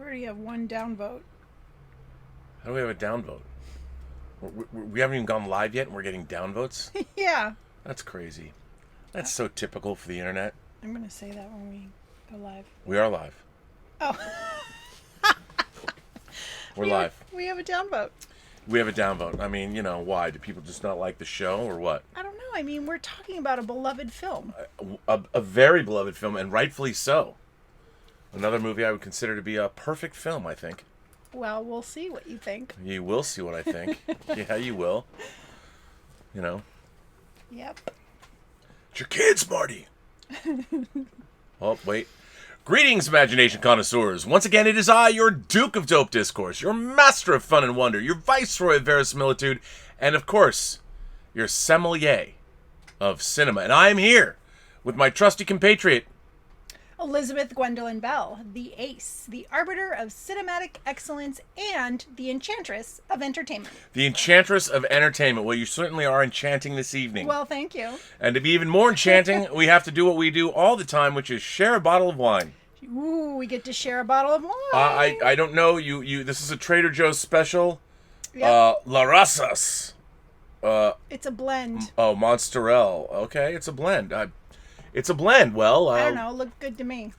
already have one downvote. How do we have a downvote? We haven't even gone live yet and we're getting downvotes? Yeah. That's crazy. That's so typical for the internet. I'm going to say that when we go live. We are live. Oh. We're live. We have a downvote. We have a downvote. I mean, why? Do people just not like the show or what? I don't know. I mean, we're talking about a beloved film. A very beloved film, and rightfully so. Another movie I would consider to be a perfect film, I think. Well, we'll see what you think. You will see what I think. Yeah, you will. Yep. It's your kids, Marty. Oh, wait. Greetings, imagination connoisseurs. Once again, it is I, your Duke of Dope Discourse, your master of fun and wonder, your viceroy of verisimilitude, and of course, your sommelier of cinema. And I am here with my trusty compatriot, Elizabeth Gwendolyn Bell, the ace, the arbiter of cinematic excellence, and the enchantress of entertainment. the enchantress of entertainment. Well, you certainly are enchanting this evening. Well, thank you. And to be even more enchanting, we have to do what we do all the time, which is share a bottle of wine. Ooh, we get to share a bottle of wine. I don't know. You. This is a Trader Joe's special. Yep. La Razas. It's a blend. Oh, Monsterel. Okay, it's a blend. It's a blend. Well, I don't know. It looked good to me.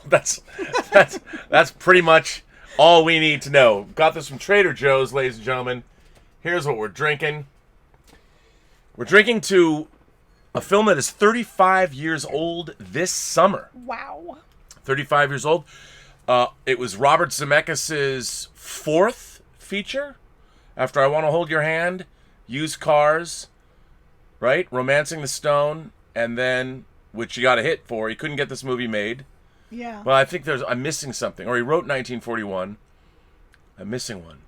that's pretty much all we need to know. Got this from Trader Joe's, ladies and gentlemen. Here's what we're drinking. We're drinking to a film that is 35 years old this summer. Wow. 35 years old. It was Robert Zemeckis' fourth feature after I Want to Hold Your Hand, Used Cars, right? Romancing the Stone, and then, which he got a hit for. He couldn't get this movie made. Yeah. Well, I think I'm missing something. Or he wrote 1941. I'm missing one.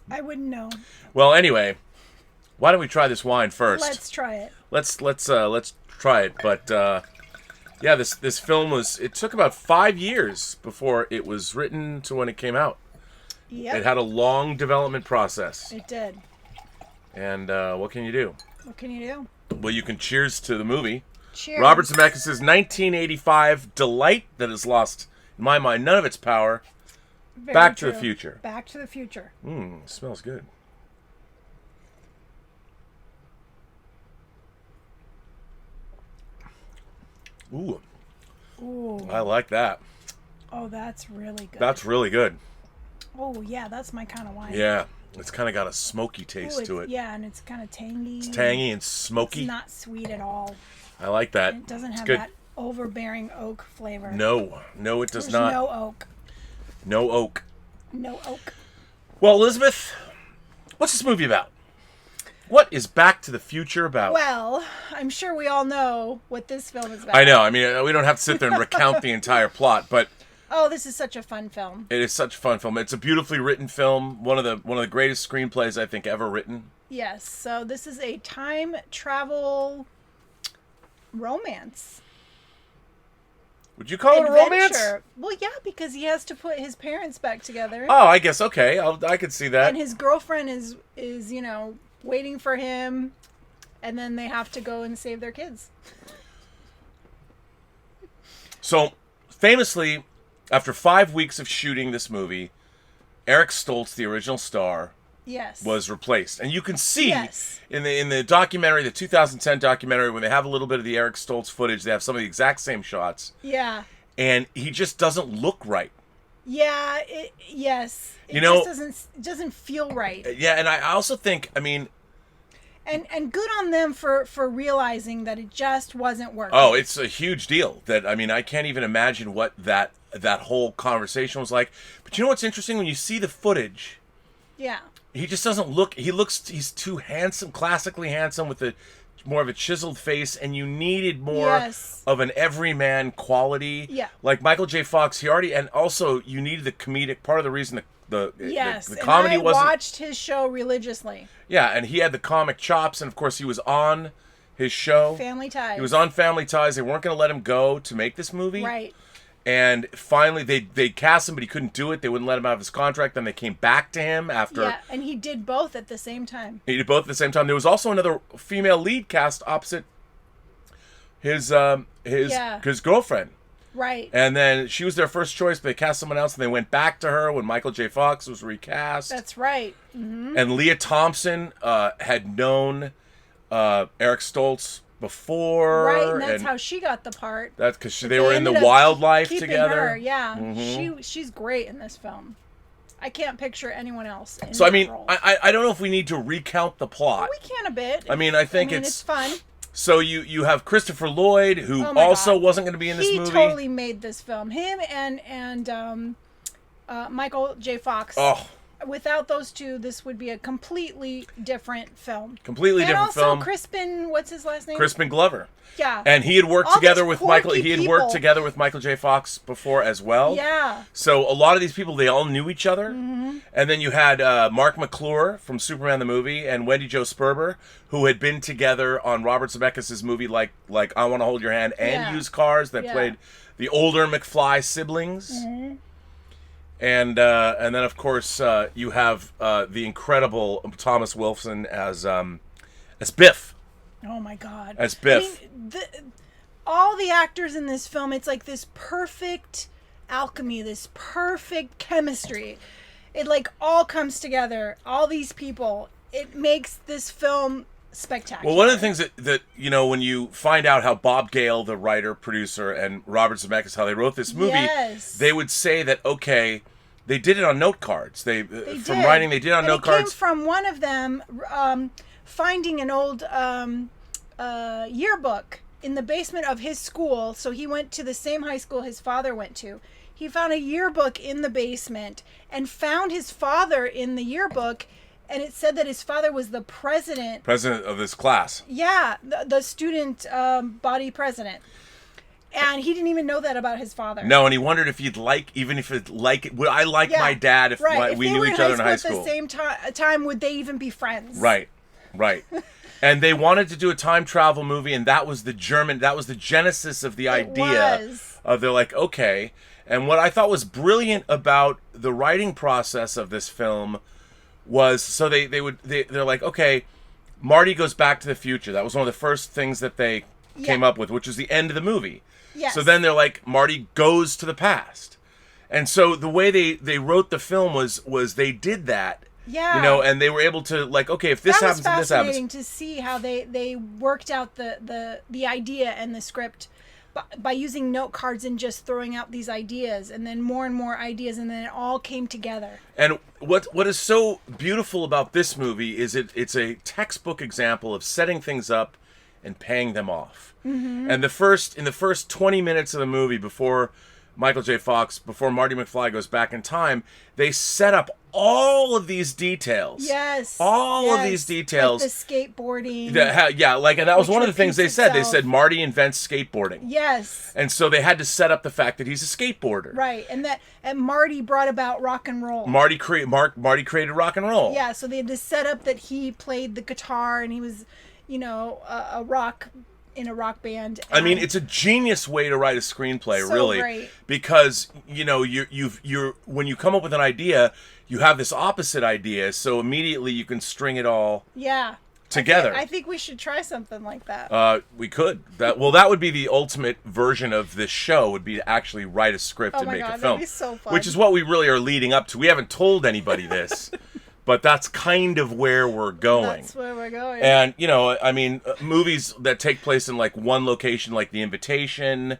I wouldn't know. Well, anyway, why don't we try this wine first? Let's try it. Let's try it. But yeah, this film it took about 5 years before it was written to when it came out. Yep. It had a long development process. It did. And what can you do? What can you do? Well, you can cheers to the movie. Cheers. Robert Zemeckis' 1985 delight that has lost, in my mind, none of its power. Very Back true. to the Future. Back to the Future. Smells good. Ooh, Ooh. I like that. Oh, that's really good. That's really good. Oh, yeah, that's my kind of wine. Yeah, it's kind of got a smoky taste to it. Yeah, and it's kind of tangy. It's tangy and smoky. It's not sweet at all. I like that. And it doesn't have good. that overbearing oak flavor. No, it does There's not. no oak. No oak. No oak. Well, Elizabeth, what's this movie about? What is Back to the Future about? Well, I'm sure we all know what this film is about. I know. I mean, we don't have to sit there and recount the entire plot, but Oh, this is such a fun film. it is such a fun film. It's a beautifully written film. One of the greatest screenplays I think ever written. Yes, so this is a time travel romance. Would you call it a romance? Adventure. Well, yeah, because he has to put his parents back together. Oh, I guess okay. I could see that. And his girlfriend is waiting for him, and then they have to go and save their kids. So, famously, after 5 weeks of shooting this movie, Eric Stoltz, the original star, Yes. was replaced. And you can see Yes. in the documentary, the 2010 documentary, when they have a little bit of the Eric Stoltz footage, they have some of the exact same shots. Yeah. And he just doesn't look right. Yeah, yes. It just doesn't feel right. Yeah, and I also think, I mean... And good on them for realizing that it just wasn't working. Oh, it's a huge deal. That, I mean, I can't even imagine what that whole conversation was like. But you know what's interesting? When you see the footage... Yeah. He just doesn't look... He's too handsome, classically handsome, with more of a chiseled face, and you needed more of an everyman quality. Yeah. Like Michael J. Fox, and also you needed the comedic... Part of the reason the comedy and I wasn't... watched his show religiously. Yeah, and he had the comic chops, and of course he was on his show. Family Ties. He was on Family Ties. They weren't going to let him go to make this movie. Right. And finally, they cast him, but he couldn't do it. They wouldn't let him out of his contract. Then they came back to him after... Yeah, and he did both at the same time. He did both at the same time. There was also another female lead cast opposite his girlfriend. Right. And then she was their first choice, but they cast someone else, and they went back to her when Michael J. Fox was recast. That's right. Mm-hmm. And Leah Thompson had known Eric Stoltz before. Right, and that's how she got the part. That's because they were in the wildlife together. Her, yeah. She's great in this film. I can't picture anyone else in So, I that mean, role. I don't know if we need to recount the plot. We can a bit. I mean, I think it's fun. So you have Christopher Lloyd, who also wasn't going to be in this movie. He totally made this film. Him and Michael J. Fox. Oh. Without those two, this would be a completely different film. Completely different film. And also Crispin, what's his last name? Crispin Glover. Yeah. And he had worked together with Michael. He had worked together with Michael J. Fox before as well. Yeah. So a lot of these people, they all knew each other. Mm-hmm. And then you had Mark McClure from Superman the movie and Wendy Jo Sperber, who had been together on Robert Zemeckis' movie like I Want to Hold Your Hand and Used Cars, that played the older McFly siblings. Mm-hmm. And then of course you have the incredible Thomas Wilson as Biff. Oh my God! As Biff. I mean, all the actors in this film, it's like this perfect alchemy, this perfect chemistry. It like all comes together. All these people. It makes this film spectacular. Well, one of the things that you know, when you find out how Bob Gale, the writer, producer, and Robert Zemeckis, how they wrote this movie, they would say that, okay, they did it on note cards. They from writing, they did it on note cards. It came from one of them finding an old yearbook in the basement of his school. So he went to the same high school his father went to. He found a yearbook in the basement and found his father in the yearbook. And it said that his father was the president of this class. Yeah, the student body president. And he didn't even know that about his father. No, and he wondered if he'd would I like my dad if we knew each other in high school? At the same time, would they even be friends? Right. And they wanted to do a time travel movie, and that was the genesis of the idea. They're like, okay. And what I thought was brilliant about the writing process of this film was, so they're like, okay, Marty goes back to the future. That was one of the first things that they came up with, which was the end of the movie. Yes. So then they're like, Marty goes to the past. And so the way they wrote the film was they did that. Yeah. You know, and they were able to, like, okay, if this happens and this happens. That was fascinating to see how they worked out the idea and the script by using note cards and just throwing out these ideas, and then more and more ideas, and then it all came together. And what is so beautiful about this movie is it's a textbook example of setting things up and paying them off. Mm-hmm. And in the first 20 minutes of the movie, before Marty McFly goes back in time, they set up all of these details. Yes. All of these details. Like the skateboarding. And that was one of the things they said. They said Marty invents skateboarding. Yes. And so they had to set up the fact that he's a skateboarder. Right. And Marty brought about rock and roll. Marty created rock and roll. Yeah, so they had to set up that he played the guitar and he was, a rock in a rock band. I mean, it's a genius way to write a screenplay, so really. Great. Because, you're when you come up with an idea, you have this opposite idea, so immediately you can string it all together. I think we should try something like that. We could. That would be the ultimate version of this show, would be to actually write a script and make a film. That'd be so fun. Which is what we really are leading up to. We haven't told anybody this. But that's kind of where we're going. That's where we're going. And, I mean, movies that take place in, like, one location, like The Invitation.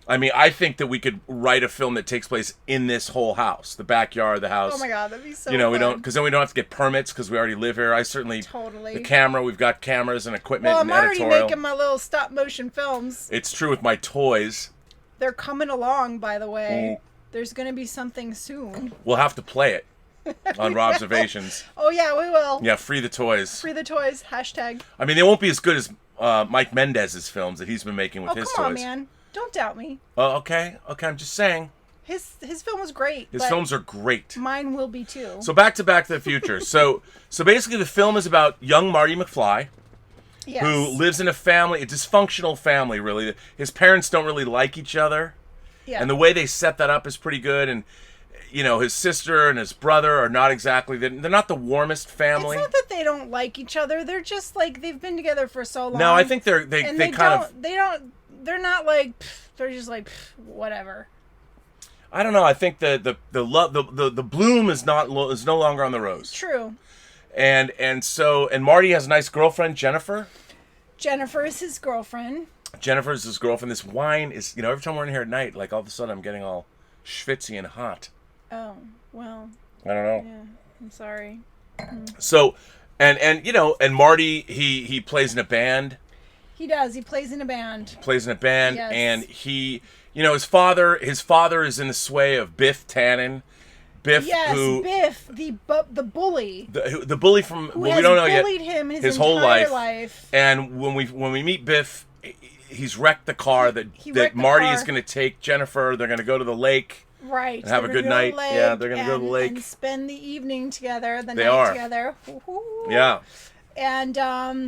I mean, I think that we could write a film that takes place in this whole house, the backyard of the house. Oh, my God, that'd be so fun. Because then we don't have to get permits because we already live here. Totally. The camera, we've got cameras and equipment and editorial. editorial. I'm already making my little stop-motion films. It's true with my toys. They're coming along, by the way. There's going to be something soon. We'll have to play it. On Robservations. Oh, yeah, we will. Yeah, free the toys. Free the toys, hashtag. I mean, they won't be as good as Mike Mendez's films that he's been making with his toys. Come on, man. Don't doubt me. Okay, I'm just saying. His film was great. His films are great. Mine will be, too. So back to the Future. So basically the film is about young Marty McFly. Yes. Who lives in a dysfunctional family, really. His parents don't really like each other. Yeah. And the way they set that up is pretty good, and his sister and his brother are not exactly, they're not the warmest family. It's not that they don't like each other. They're just like, they've been together for so long. No, I think they they're not like, they're just like, whatever. I don't know. I think the bloom is no longer on the rose. True. And Marty has a nice girlfriend, Jennifer. Jennifer is his girlfriend. Jennifer's his girlfriend. This wine is, every time we're in here at night, like all of a sudden I'm getting all schwitzy and hot. Oh, well. I don't know. Yeah, I'm sorry. So, and Marty, he plays in a band. He does. He plays in a band. Yes. And he, his father is in the sway of Biff Tannen. Biff, Biff, the bully. The bully from, who we don't know yet. Bullied him his whole entire life. And when we meet Biff, he's wrecked the car that Marty is going to take Jennifer. They're going to go to the lake. Right. And have a good night. Yeah, they're going to go to the lake. And spend the evening together, They are. together. Yeah. And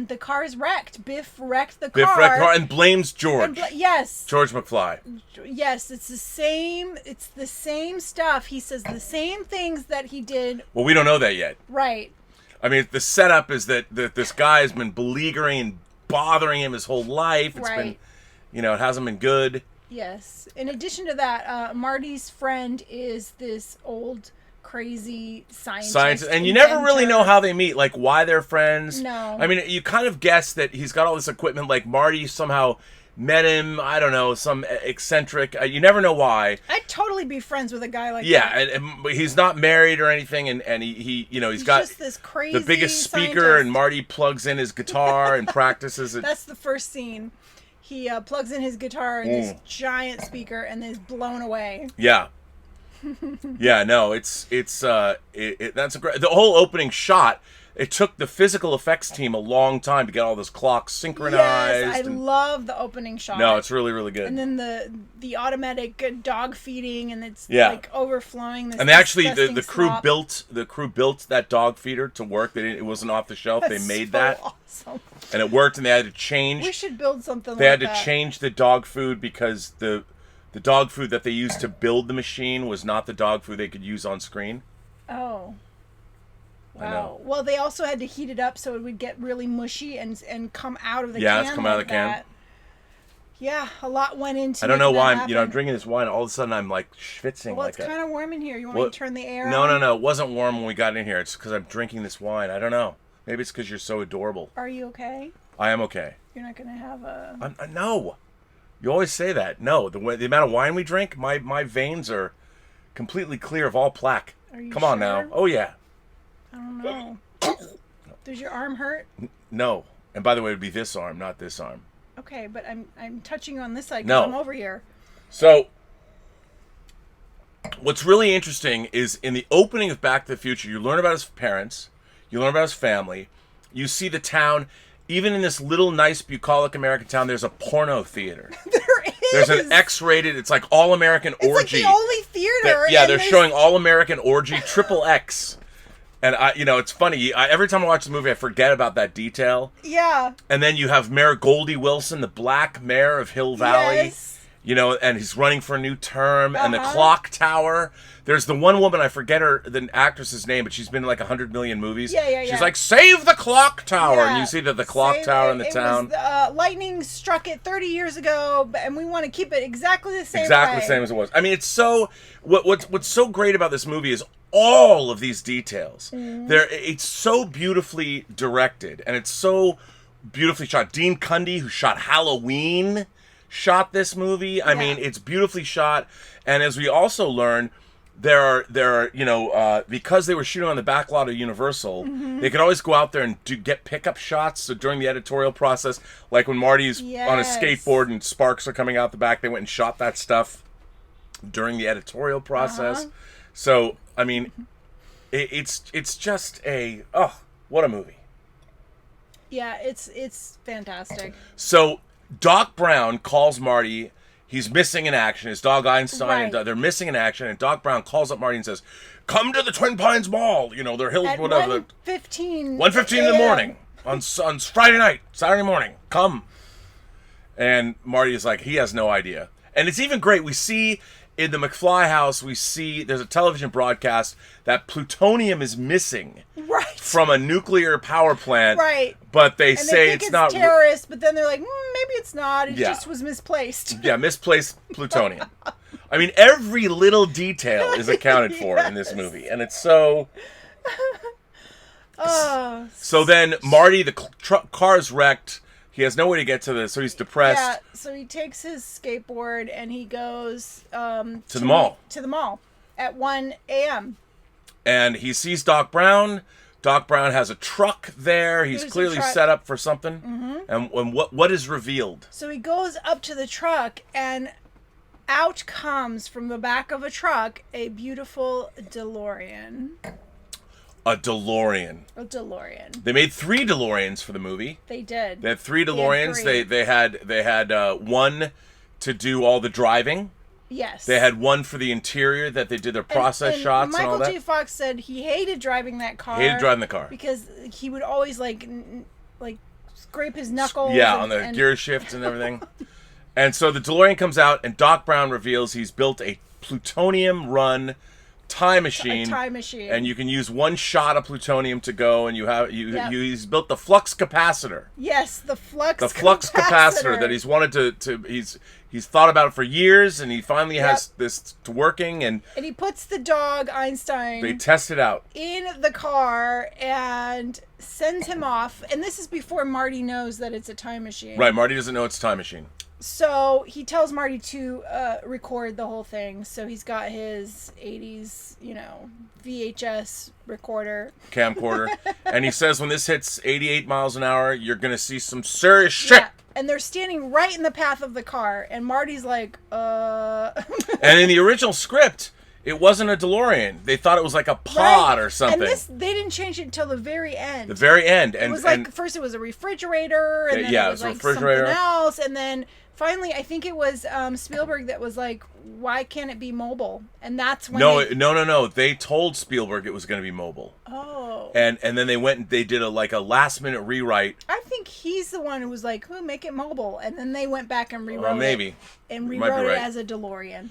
the car is wrecked. Biff wrecked the car. Biff wrecked the car and blames George. Yes. George McFly. Yes, it's the same stuff. He says the same things that he did. Well, we don't know that yet. Right. I mean, the setup is that this guy has been beleaguering and bothering him his whole life. It's been, it hasn't been good. Yes. In addition to that, Marty's friend is this old, crazy scientist. And you never really know how they meet, like why they're friends. No. I mean, you kind of guess that he's got all this equipment, like Marty somehow met him, I don't know, some eccentric. You never know why. I'd totally be friends with a guy like that. Yeah, and he's not married or anything, and he's got just this crazy the biggest speaker, scientist. and Marty plugs in his guitar and practices it. That's the first scene. He plugs in his guitar in this giant speaker and is blown away. Yeah. Yeah, no, it's that's a great. The whole opening shot. It took the physical effects team a long time to get all those clocks synchronized. Yes, I love the opening shot. No, it's really, really good. And then the automatic dog feeding, and it's like overflowing. This and they actually the crew slop. built that dog feeder to work. It wasn't off the shelf. That's they made so that, awesome. And it worked. And they had to change. We should build something. They like had to change the dog food because the dog food that they used to build the machine was not the dog food they could use on screen. Oh. Wow. I know. Well, they also had to heat it up so it would get really mushy and come out of the can. Yeah, it's come out of the can. That. Yeah, a lot went into. I don't know why I'm drinking this wine. All of a sudden, I'm like schwitzing. Well, it's kind of warm in here. You want me to turn the air? No, on? no. It wasn't warm when we got in here. It's because I'm drinking this wine. I don't know. Maybe it's because you're so adorable. Are you okay? I am okay. You're not gonna have a. No. You always say that. No, the amount of wine we drink, my veins are completely clear of all plaque. Are you Come on sure? now. Oh yeah. I don't know. Does your arm hurt? No. And by the way, it would be this arm, not this arm. Okay, but I'm touching you on this side No. because I'm over here. So, what's really interesting is in the opening of Back to the Future, you learn about his parents, you learn about his family, you see the town. Even in this little nice bucolic American town, there's a porno theater. There is. There's an X-rated. It's like all American orgy. It's like the only theater. They're showing all American orgy, triple X. And it's funny. Every time I watch the movie, I forget about that detail. Yeah. And then you have Mayor Goldie Wilson, the black mayor of Hill Valley. Yes. And he's running for a new term. And the clock tower. There's the one woman, I forget the actress's name, but she's been in like 100 million movies. Yeah. She's like, save the clock tower. Yeah. And you see the clock tower in the town. Lightning struck it 30 years ago, and we want to keep it exactly the same Exactly the same as it was. I mean, it's so... What's so great about this movie is all of these details. It's so beautifully directed, and it's so beautifully shot. Dean Cundy, who shot Halloween, shot this movie. I mean, it's beautifully shot. And as we also learn... There are because they were shooting on the back lot of Universal, they could always go out there and get pickup shots. So during the editorial process, like when Marty's on a skateboard and sparks are coming out the back, they went and shot that stuff during the editorial process. So, I mean, it's just what a movie. Yeah, it's fantastic. So Doc Brown calls Marty. He's missing in action. His dog Einstein, Right. they're missing in action. And Doc Brown calls up Marty and says, "Come to the Twin Pines Mall. They're hills, At whatever. 1:15. 1:15 in the morning on Friday night, Saturday morning. Come." And Marty is like, he has no idea. And it's even great. We see in the McFly house, there's a television broadcast that plutonium is missing. Right. from a nuclear power plant. Right. But they And say they think it's not terrorist, but then they're like, maybe it's not. It Yeah. just was misplaced. Yeah, misplaced plutonium. I mean, every little detail is accounted for in this movie, and it's so. Oh. So then Marty, the car's wrecked. He has no way to get to this, so he's depressed. Yeah, so he takes his skateboard and he goes to the mall. To the mall at 1 a.m. And he sees Doc Brown. Doc Brown has a truck there. He's There's a clearly truck. set up for something. Mm-hmm. And what is revealed? So he goes up to the truck, and out comes from the back of a truck a beautiful DeLorean. A DeLorean. A DeLorean. They made 3 DeLoreans for the movie. They did. They had 3 DeLoreans. three. They had one to do all the driving. Yes. They had one for the interior that they did their process and shots Michael and all that. J. Fox said he hated driving that car. Hated driving the car because he would always like scrape his knuckles. Yeah, on the gear shifts and everything. And so the DeLorean comes out, and Doc Brown reveals he's built a plutonium-run time machine. A time machine. And you can use one shot of plutonium to go, and he's built the flux capacitor. Yes, the flux. The flux capacitor that he's wanted to he's thought about it for years, and he finally has this working, and he puts the dog Einstein. They test it out in the car and sends him off. And this is before Marty knows that it's a time machine. Right, Marty doesn't know it's a time machine. So he tells Marty to record the whole thing. So he's got his 80s, VHS recorder. Camcorder. And he says when this hits 88 miles an hour, you're going to see some serious shit. Yeah. And they're standing right in the path of the car. And Marty's like, And in the original script, it wasn't a DeLorean. They thought it was like a pod or something. And they didn't change it until the very end. The very end. And it was like, first it was a refrigerator. And then it was like refrigerator. something else. And then finally, I think it was Spielberg that was like, why can't it be mobile? And that's when No. They told Spielberg it was going to be mobile. Oh. And then they went and they did a last minute rewrite. I think he's the one who was like, make it mobile. And then they went back and rewrote maybe. it. And rewrote it as a DeLorean.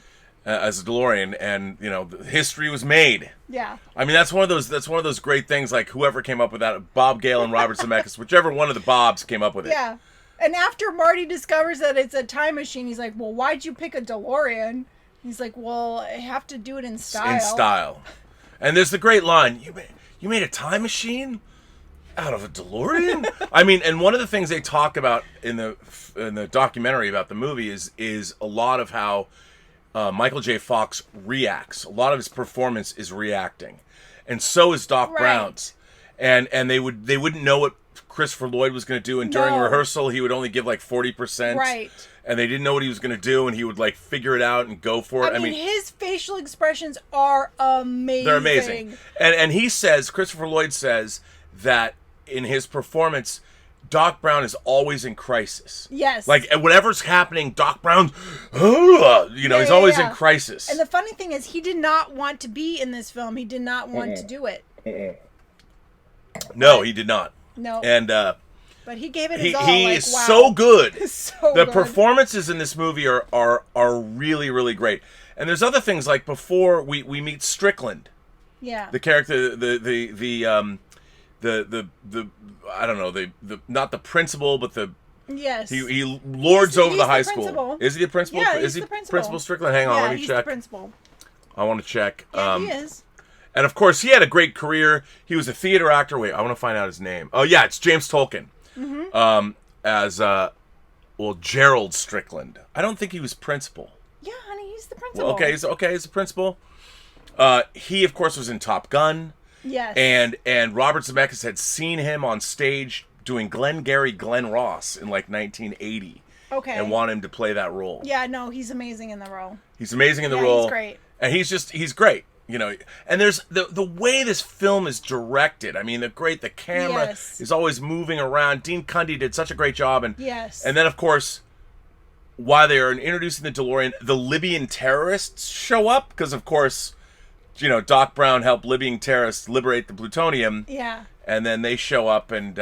And history was made. Yeah. I mean, that's one of those great things. Like whoever came up with that, Bob Gale and Robert Zemeckis, whichever one of the Bobs came up with it. Yeah. And after Marty discovers that it's a time machine, he's like, well, why'd you pick a DeLorean? He's like, well, I have to do it in style. In style. And there's the great line, you made a time machine out of a DeLorean? I mean, and one of the things they talk about in the documentary about the movie is a lot of how Michael J. Fox reacts. A lot of his performance is reacting. And so is Doc Brown's. And they wouldn't know what Christopher Lloyd was going to do, and during rehearsal he would only give like 40%. Right. And they didn't know what he was going to do, and he would figure it out and go for it. I mean his facial expressions are amazing. They're amazing. And he says, Christopher Lloyd says that in his performance, Doc Brown is always in crisis. Yes. Like whatever's happening, Doc Brown's, he's always in crisis. And the funny thing is, he did not want to be in this film. He did not want to do it. No, he did not. No. And but he gave it his all. He is so good. The good. performances in this movie are really, really great. And there's other things like before we meet Strickland. Yeah. The character, the I don't know, the not the principal, but the yes. he lords over the high principal. School. Is he the principal? Yeah, is he the principal. Principal Strickland? Hang on, let me he's check. The principal. I want to check. Yeah, he is. And of course, he had a great career. He was a theater actor. Wait, I want to find out his name. Oh yeah, it's James Tolkien. Mm-hmm. As Gerald Strickland. I don't think he was principal. Yeah, honey, he's the principal. Well, he's the principal. He of course was in Top Gun. Yes. And Robert Zemeckis had seen him on stage doing Glengarry Glen Ross in 1980. Okay. And want him to play that role. Yeah, no, he's amazing in the role. He's amazing in the role. He's great. And he's great. And there's the way this film is directed. I mean, the camera is always moving around. Dean Cundey did such a great job. And and then of course, while they are introducing the DeLorean, the Libyan terrorists show up because of course, Doc Brown helped Libyan terrorists liberate the plutonium. Yeah. And then they show up and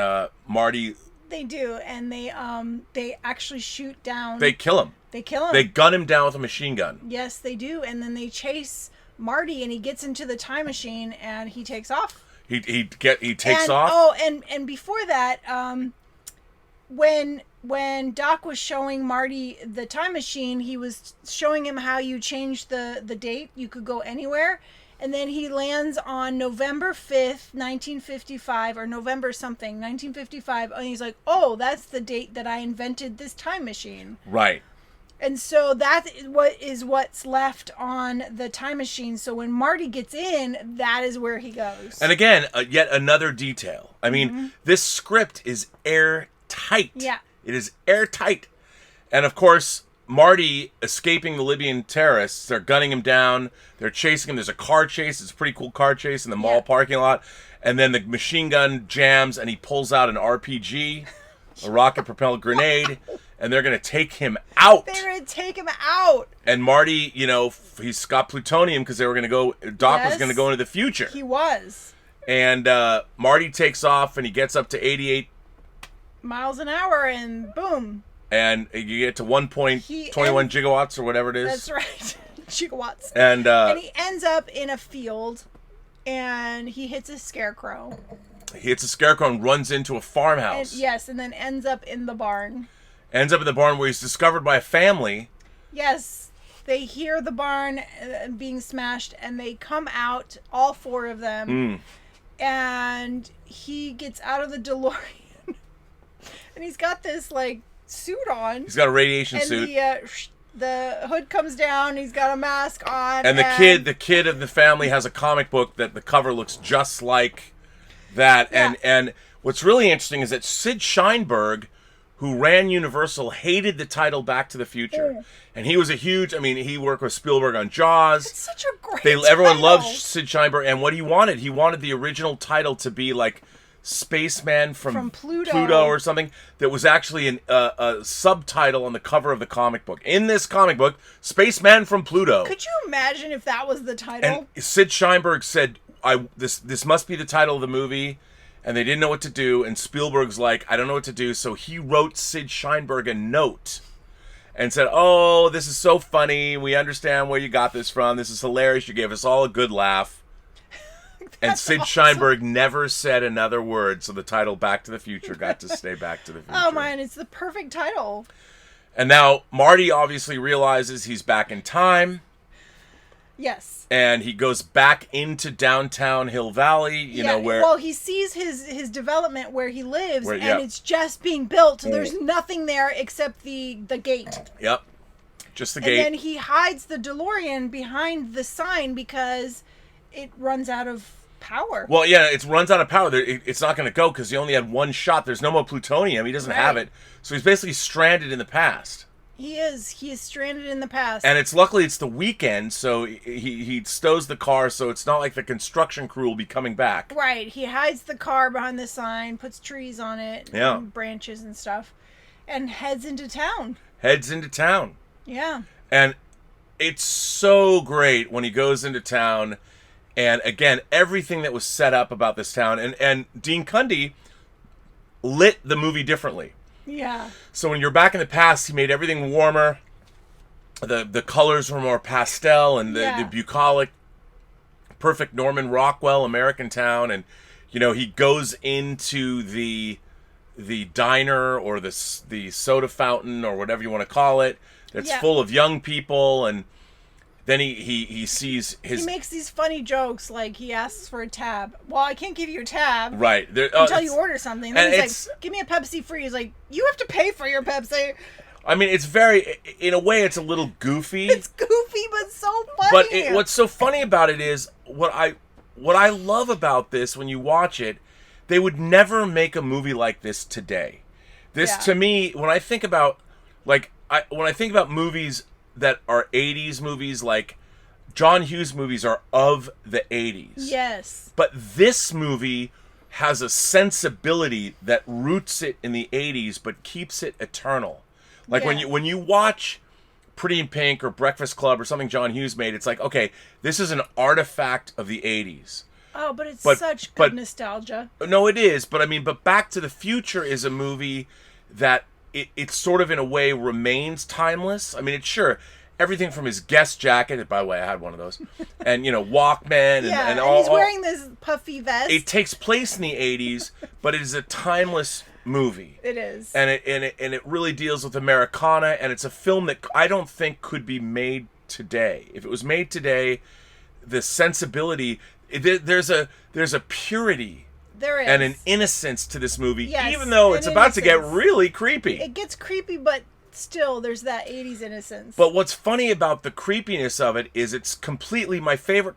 Marty. They do, and they actually shoot down. They kill him. They kill him. They gun him down with a machine gun. Yes, they do, and then they chase Marty, and he gets into the time machine, and he takes off. He takes and, off. Oh, and before that, when Doc was showing Marty the time machine, he was showing him how you change the date. You could go anywhere. And then he lands on November 5th, 1955, or November something, 1955. And he's like, oh, that's the date that I invented this time machine. Right. And so that is what's left on the time machine. So when Marty gets in, that is where he goes. And again, yet another detail. I mean, this script is airtight. Yeah. It is airtight. And of course, Marty escaping the Libyan terrorists, they're gunning him down, they're chasing him, there's a car chase, it's a pretty cool car chase in the mall parking lot, and then the machine gun jams and he pulls out an RPG, a rocket-propelled grenade, and they're going to take him out. They're going to take him out. And Marty, he's got plutonium because they were going to go, Doc was going to go into the future. He was. And Marty takes off and he gets up to 88 miles an hour and boom. And you get to 1.21 gigawatts or whatever it is. That's right. Gigawatts. And he ends up in a field and he hits a scarecrow. He hits a scarecrow and runs into a farmhouse. And then ends up in the barn. Ends up in the barn where he's discovered by a family. Yes. They hear the barn being smashed and they come out, all four of them. And he gets out of the DeLorean. And he's got this, suit on. He's got a radiation suit. And the hood comes down. He's got a mask on. And the kid of the family has a comic book that the cover looks just like that. Yeah. And what's really interesting is that Sid Sheinberg, who ran Universal, hated the title Back to the Future. And he was he worked with Spielberg on Jaws. It's such a great title. Everyone loved Sid Sheinberg. And what he wanted the original title to be like Spaceman from Pluto or something, that was actually a subtitle on the cover of the comic book. In this comic book, Spaceman from Pluto. Could you imagine if that was the title? And Sid Sheinberg said, this must be the title of the movie, and they didn't know what to do, and Spielberg's like, I don't know what to do, so he wrote Sid Sheinberg a note and said, oh, this is so funny, we understand where you got this from, this is hilarious, you gave us all a good laugh. And Sid Sheinberg never said another word, so the title Back to the Future got to stay Back to the Future. Oh, man, it's the perfect title. And now Marty obviously realizes he's back in time. Yes. And he goes back into downtown Hill Valley, you know, where... Well, he sees his development where he lives, and it's just being built, so there's nothing there except the gate. Yep. Just the gate. And then he hides the DeLorean behind the sign because it runs out of power. Well, yeah, it runs out of power. It's not going to go because he only had one shot. There's no more plutonium. He doesn't have it. So he's basically stranded in the past. He is stranded in the past. And luckily it's the weekend, so he stows the car, so it's not like the construction crew will be coming back. Right. He hides the car behind the sign, puts trees on it, and branches and stuff, and heads into town. Yeah. And it's so great when he goes into town. And again, everything that was set up about this town, and Dean Cundey lit the movie differently. Yeah. So when you're back in the past, he made everything warmer. The colors were more pastel, and the bucolic, perfect Norman Rockwell American town. And he goes into the diner or the soda fountain or whatever you want to call it. That's full of young people, and then he sees his... He makes these funny jokes, like he asks for a tab. Well, I can't give you a tab. Right. Until you order something. And then he's like, give me a Pepsi free. He's like, you have to pay for your Pepsi. I mean, it's very... In a way, it's a little goofy. It's goofy, but so funny. But what's so funny about it is, what I love about this, when you watch it, they would never make a movie like this today. To me, when I think about... when I think about movies that are 80s movies, like John Hughes movies are of the 80s. Yes. But this movie has a sensibility that roots it in the 80s but keeps it eternal. When you watch Pretty in Pink or Breakfast Club or something John Hughes made, it's like, okay, this is an artifact of the 80s. Oh, but it's such good nostalgia. No, it is. But Back to the Future is a movie that it sort of, in a way, remains timeless. I mean, everything from his guest jacket. By the way, I had one of those, and Walkman, and all. And he's wearing this puffy vest. It takes place in the 80s, but it is a timeless movie. It is, and it really deals with Americana, and it's a film that I don't think could be made today. If it was made today, the sensibility, there's a purity. There is. And an innocence to this movie, yes, even though it's about to get really creepy. It gets creepy, but still, there's that 80s innocence. But what's funny about the creepiness of it is it's completely my favorite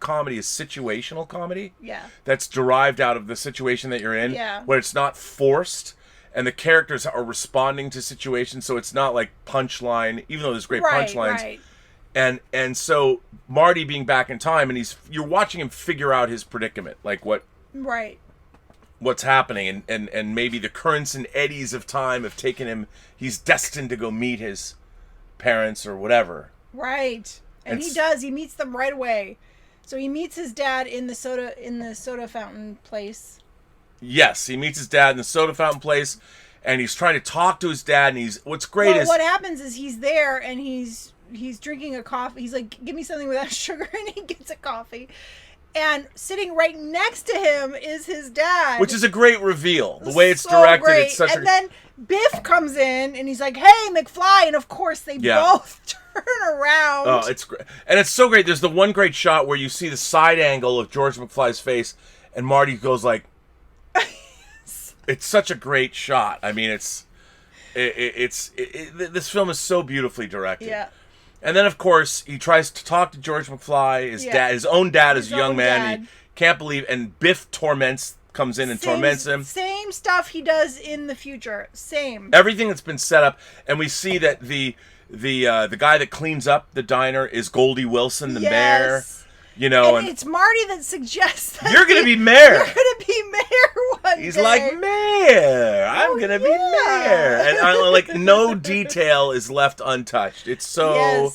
comedy is situational comedy. Yeah. That's derived out of the situation that you're in. Yeah. Where it's not forced and the characters are responding to situations, so it's not like punchline, even though there's great punchlines. Right. And so Marty being back in time, and you're watching him figure out his predicament, like what's happening, and maybe the currents and eddies of time have taken him. He's destined to go meet his parents or whatever. Right. And he does. He meets them right away. So he meets his dad in the soda fountain place. Yes, he meets his dad in the soda fountain place, and he's trying to talk to his dad. And what happens is he's there and he's drinking a coffee. He's like, "Give me something without sugar," and he gets a coffee. And sitting right next to him is his dad. Which is a great reveal. The way it's directed, great. It's such and then Biff comes in, and he's like, "Hey, McFly!" And of course, they both turn around. Oh, it's great. And it's so great. There's the one great shot where you see the side angle of George McFly's face, and Marty goes like... It's such a great shot. I mean, this film is so beautifully directed. Yeah. And then, of course, he tries to talk to George McFly, his own dad as a young man. He can't believe, and Biff torments him. Same stuff he does in the future. Same. Everything that's been set up, and we see that the guy that cleans up the diner is Goldie Wilson, the mayor. And it's Marty that suggests that you're going to be mayor. You're going to be mayor one He's day. like, mayor. I'm going to be mayor. And no detail is left untouched. It's so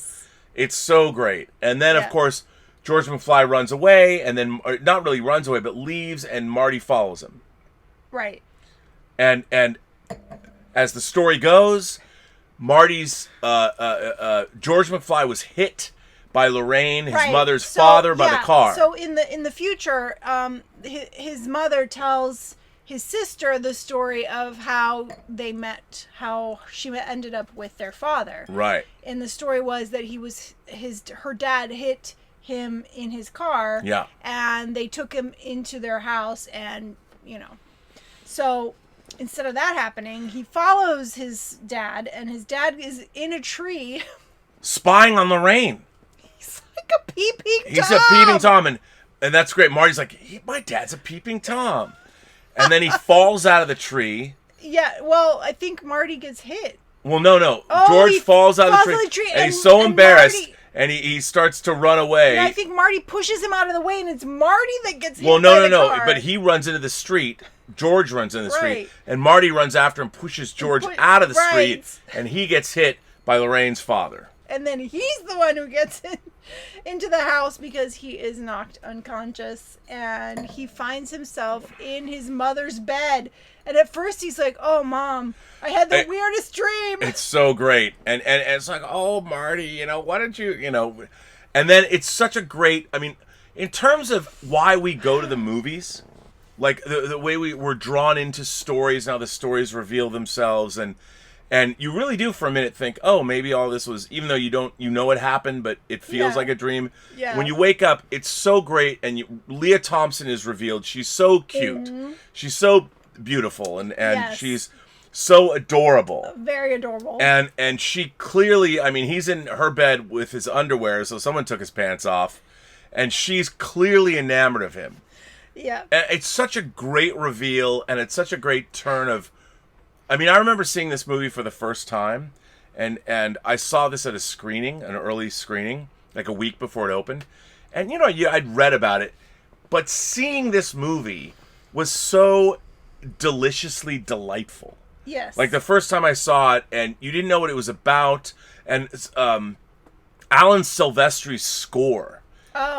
great. And then, of course, George McFly runs away, and then not really runs away, but leaves, and Marty follows him. Right. And as the story goes, Marty's George McFly was hit by Lorraine, his mother's father, by the car. So in the future, his mother tells his sister the story of how they met, how she ended up with their father. Right. And the story was that her dad hit him in his car. Yeah. And they took him into their house, and so instead of that happening, he follows his dad, and his dad is in a tree, spying on Lorraine. Like a peeping Tom. He's a peeping Tom, and that's great. Marty's like, my dad's a peeping Tom. And then he falls out of the tree. Yeah, well, I think Marty gets hit. Well, no. George falls out of the tree, and he's so embarrassed, and he starts to run away. And I think Marty pushes him out of the way, and it's Marty that gets hit. Well, no. But he runs into the street. George runs into the street, and Marty runs after him, pushes George out of the street, and he gets hit by Lorraine's father. And then he's the one who gets into the house because he is knocked unconscious, and he finds himself in his mother's bed. And at first he's like, "Oh, Mom, I had the weirdest dream." It's so great. And it's like, "Oh, Marty, why don't you, And then it's such a great, I mean, in terms of why we go to the movies, like the way we're drawn into stories, and how the stories reveal themselves, and you really do for a minute think, oh, maybe all this was, even though you know it happened, but it feels like a dream. Yeah. When you wake up, it's so great, and Leah Thompson is revealed. She's so cute. Mm-hmm. She's so beautiful, and she's so adorable. Very adorable. And she clearly, I mean, he's in her bed with his underwear, so someone took his pants off, and she's clearly enamored of him. Yeah. And it's such a great reveal, and it's such a great turn of... I mean, I remember seeing this movie for the first time, and I saw this at a screening, an early screening, like a week before it opened. And, I'd read about it, but seeing this movie was so deliciously delightful. Yes. Like, the first time I saw it, and you didn't know what it was about, and Alan Silvestri's score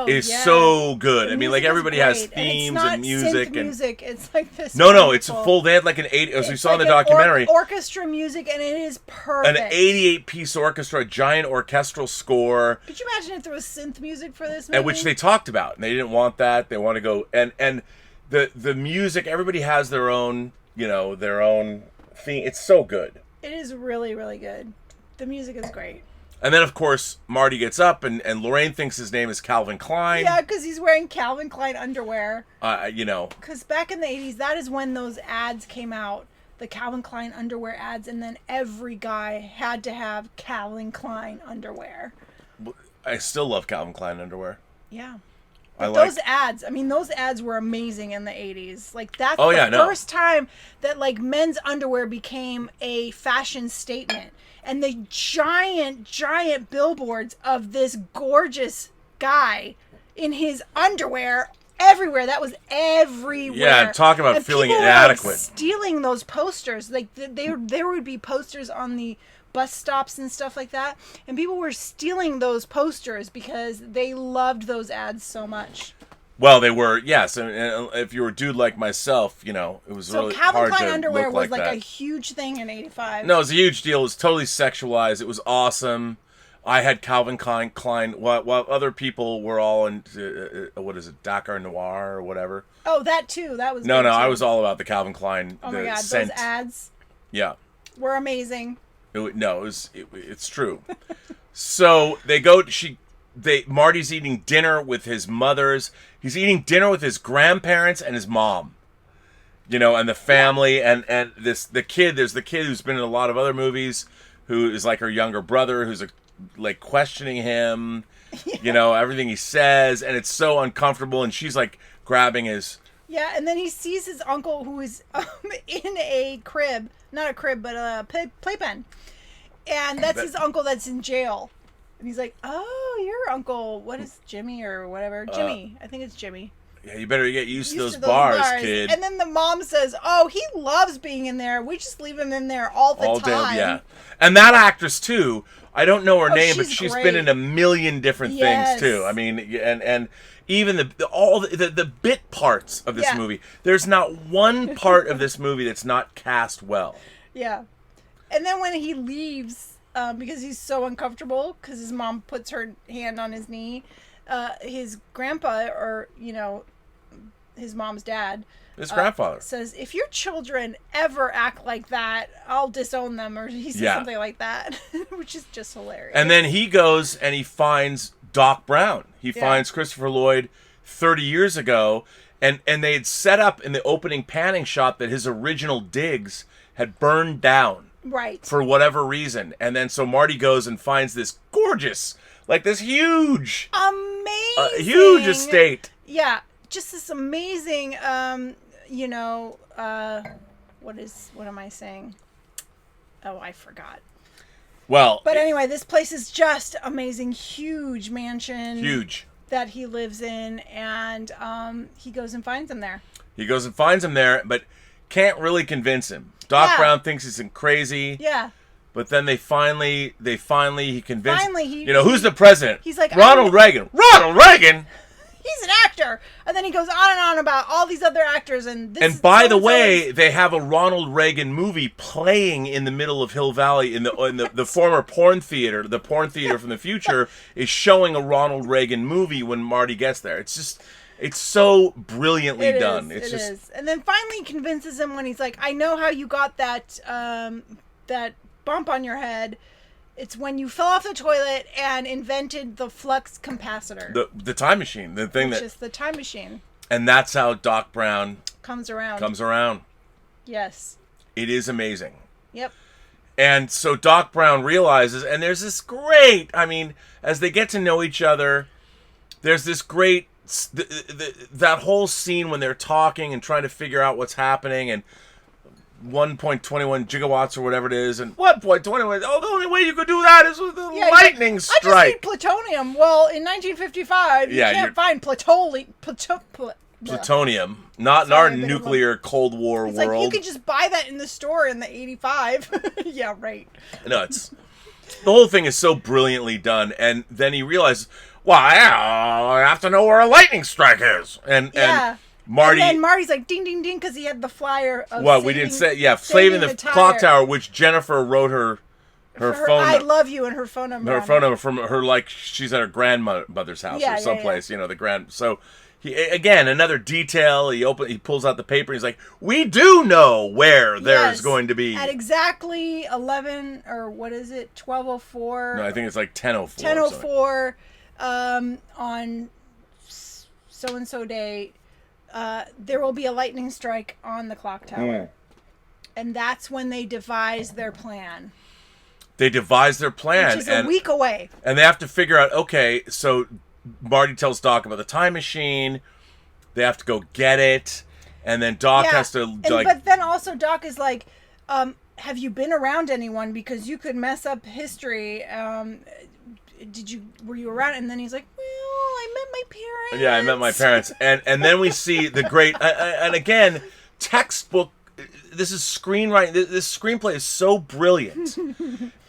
is yeah. so good. The I mean, like music is everybody has great, themes and and music. Synth music. It's like this. No, it's wonderful- full. They had like an 8, as we it's saw in the like an documentary, orchestra music, and it is perfect. an 88-piece orchestra, a giant orchestral score. Could you imagine if there was synth music for this movie? At which they talked about, and they didn't want that. They want to go and the music. Everybody has their own, their own theme. It's so good. It is really, really good. The music is great. And then, of course, Marty gets up, and Lorraine thinks his name is Calvin Klein. Yeah, because he's wearing Calvin Klein underwear. Because back in the 80s, that is when those ads came out, the Calvin Klein underwear ads, and then every guy had to have Calvin Klein underwear. I still love Calvin Klein underwear. Yeah. But those ads were amazing in the 80s. Like, that's the first time that, like, men's underwear became a fashion statement. And the giant, giant billboards of this gorgeous guy in his underwear everywhere. That was everywhere. Yeah, talk about feeling inadequate. Like, stealing those posters. Like, there would be posters on the bus stops and stuff like that. And people were stealing those posters because they loved those ads so much. Well, they were, yes. And if you were a dude like myself, it was really Calvin hard Klein to underwear look was like that. a huge thing in '85. No, it was a huge deal. It was totally sexualized. It was awesome. I had Calvin Klein while other people were all in, what is it, Dakar Noir or whatever. Oh, that too. That was No, too. I was all about the Calvin Klein. Oh my God, scent. those ads. Yeah. Were amazing. It's true. So Marty's eating dinner with his mothers. He's eating dinner with his grandparents and his mom. And the family and there's the kid who's been in a lot of other movies, who is like her younger brother, who's like questioning him, everything he says, and it's so uncomfortable, and she's like grabbing his. Yeah, and then he sees his uncle who is in a crib, not a crib, but a playpen. And that's his uncle that's in jail. And he's like, "Oh, your uncle, what is Jimmy or whatever? Jimmy, I think it's Jimmy." Yeah, you better get used to those bars, kid. And then the mom says, "Oh, he loves being in there. We just leave him in there all the time." Yeah. And that actress too, I don't know her name, but she's great. been in a million different things too. I mean, and even the bit parts of this movie. There's not one part of this movie that's not cast well. Yeah. And then when he leaves, because he's so uncomfortable, because his mom puts her hand on his knee, his grandpa, or, his mom's dad, his grandfather, says, "If your children ever act like that, I'll disown them," or he says something like that, which is just hilarious. And then he goes and he finds Doc Brown. He finds Christopher Lloyd 30 years ago, and they had set up in the opening panning shot that his original digs had burned down. Right. For whatever reason. And then so Marty goes and finds this gorgeous, like this huge, amazing, huge estate. Yeah. Just this amazing, what am I saying? Oh, I forgot. Well. But anyway, this place is just amazing. Huge mansion. Huge. That he lives in, and he goes and finds him there. He goes and finds him there, but can't really convince him. Doc Brown thinks he's crazy. Yeah. But then he convinced. Finally, who's the president? He's like, Ronald Reagan. Ronald Reagan. He's an actor, and then he goes on and on about all these other actors, and this. And by the way, they have a Ronald Reagan movie playing in the middle of Hill Valley in the former porn theater. The porn theater from the future is showing a Ronald Reagan movie when Marty gets there. It's so brilliantly done. It is. And then finally he convinces him when he's like, "I know how you got that bump on your head. It's when you fell off the toilet and invented the flux capacitor." The time machine. The thing which is the time machine. And that's how Doc Brown comes around. Yes. It is amazing. Yep. And so Doc Brown realizes, and there's this great, as they get to know each other, there's this great, that whole scene when they're talking and trying to figure out what's happening, and 1.21 gigawatts or whatever it is, and 1.21, the only way you could do that is with a lightning strike. I just need plutonium. Well, in 1955, you can't find plutonium. Not in our nuclear Cold War world. Like, you could just buy that in the store in the 85. Yeah, right. Nuts. The whole thing is so brilliantly done, and then he realizes, well, I have to know where a lightning strike is. And Marty... And then Marty's like, ding, ding, ding, because he had the flyer of Well, we didn't say... Yeah, saving the clock tower, which Jennifer wrote her phone... I love you and her phone number. Her phone number from her, like, she's at her grandmother's house or someplace, you know, the grand... So, he, again, another detail. He pulls out the paper. He's like, we do know where there's going to be... At exactly 11, or what is it, 12:04? No, I think it's like 10:04. 10:04 on so-and-so day... there will be a lightning strike on the clock tower. And that's when they devise their plan. They devise their plan. Which is a week away. And they have to figure out, okay, so Marty tells Doc about the time machine. They have to go get it. And then Doc has to... But then also Doc is like, have you been around anyone? Because you could mess up history. Were you around? And then he's like, well, I met my parents. Yeah, I met my parents. And then we see the great, and again, textbook, this is screenwriting, this screenplay is so brilliant.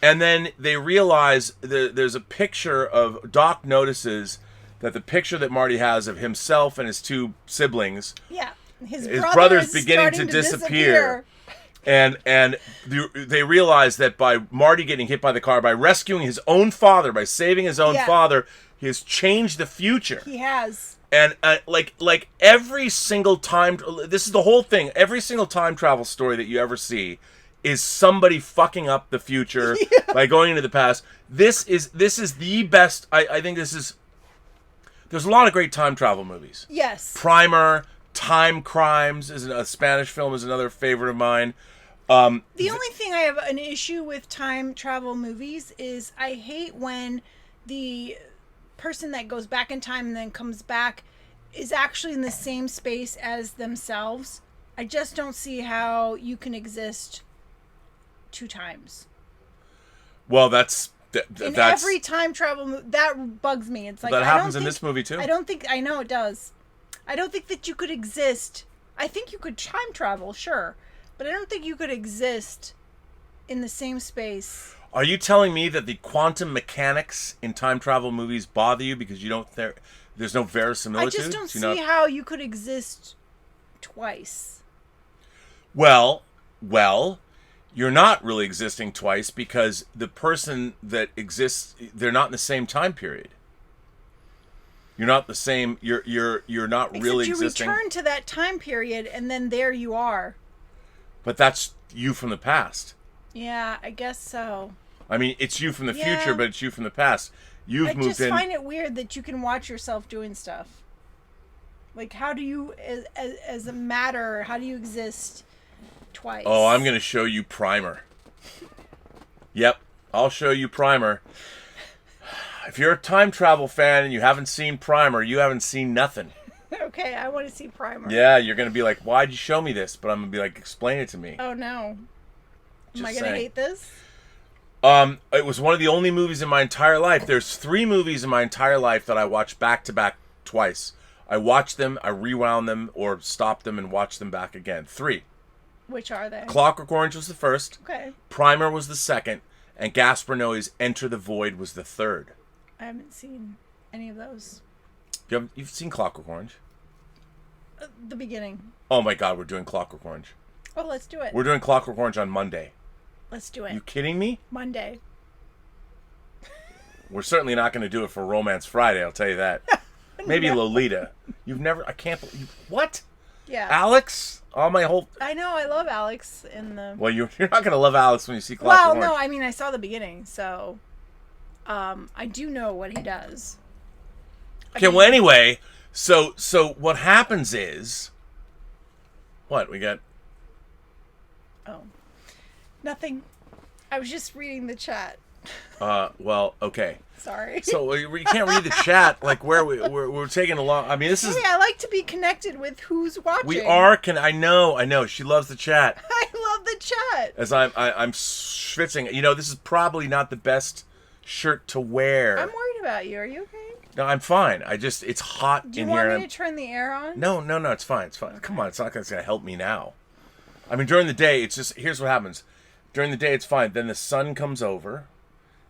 And then they realize there's a picture of, Doc notices that the picture that Marty has of himself and his two siblings, his brother's beginning to disappear. And they realize that by Marty getting hit by the car, by rescuing his own father, by saving his own father, he has changed the future. He has. And like every single time, this is the whole thing. Every single time travel story that you ever see is somebody fucking up the future by going into the past. This is the best. I think this is. There's a lot of great time travel movies. Yes. Primer, Time Crimes is a Spanish film, is another favorite of mine. The only thing I have an issue with time travel movies is I hate when the person that goes back in time and then comes back is actually in the same space as themselves. I just don't see how you can exist two times. Well, that's every time travel that bugs me. It's like that happens in this movie too. I know it does. I don't think that you could exist. I think you could time travel, sure. But I don't think you could exist in the same space. Are you telling me that the quantum mechanics in time travel movies bother you because you don't there's no verisimilitude? I just don't see how you could exist twice. Well, you're not really existing twice because the person that exists, they're not in the same time period. You're not the same. You're not really existing. You return to that time period, and then there you are. But that's you from the past. Yeah, I guess so. I mean, it's you from the future, but it's you from the past. You've moved in. I just find it weird that you can watch yourself doing stuff. Like, how do you, as a matter, how do you exist twice? Oh, I'm going to show you Primer. Yep, I'll show you Primer. If you're a time travel fan and you haven't seen Primer, you haven't seen nothing. Okay, I want to see Primer. Yeah, you're going to be like, why'd you show me this? But I'm going to be like, explain it to me. Oh, no. Am I going to hate this? It was one of the only movies in my entire life. There's 3 movies in my entire life that I watched back-to-back twice. I watched them, I rewound them, or stopped them and watched them back again. 3. Which are they? Clockwork Orange was the first. Okay. Primer was the second. And Gaspar Noé's Enter the Void was the third. I haven't seen any of those. You've seen Clockwork Orange? The beginning. Oh my God, we're doing Clockwork Orange. Oh, let's do it. We're doing Clockwork Orange on Monday. Let's do it. You kidding me? Monday. We're certainly not going to do it for Romance Friday, I'll tell you that. Maybe Lolita. You've never... I can't believe... What? Yeah. Alex? All my whole... I know, I love Alex in the... Well, you're not going to love Alex when you see Clockwork Orange. Well, no, I mean, I saw the beginning, so... I do know what he does. Okay, well, anyway, so what happens is... What? We got... Oh. Nothing. I was just reading the chat. Well, okay. Sorry. So you can't read the chat, like we're taking a long... I mean, this is... Hey, I like to be connected with who's watching. We are... I know. She loves the chat. I love the chat. As I'm schwitzing. You know, this is probably not the best shirt to wear. I'm worried about you. Are you okay? No, I'm fine. It's hot in here. Do you want me to turn the air on? No, it's fine. It's fine. Okay. Come on, it's not going to help me now. I mean, during the day, it's just... Here's what happens. During the day, it's fine. Then the sun comes over,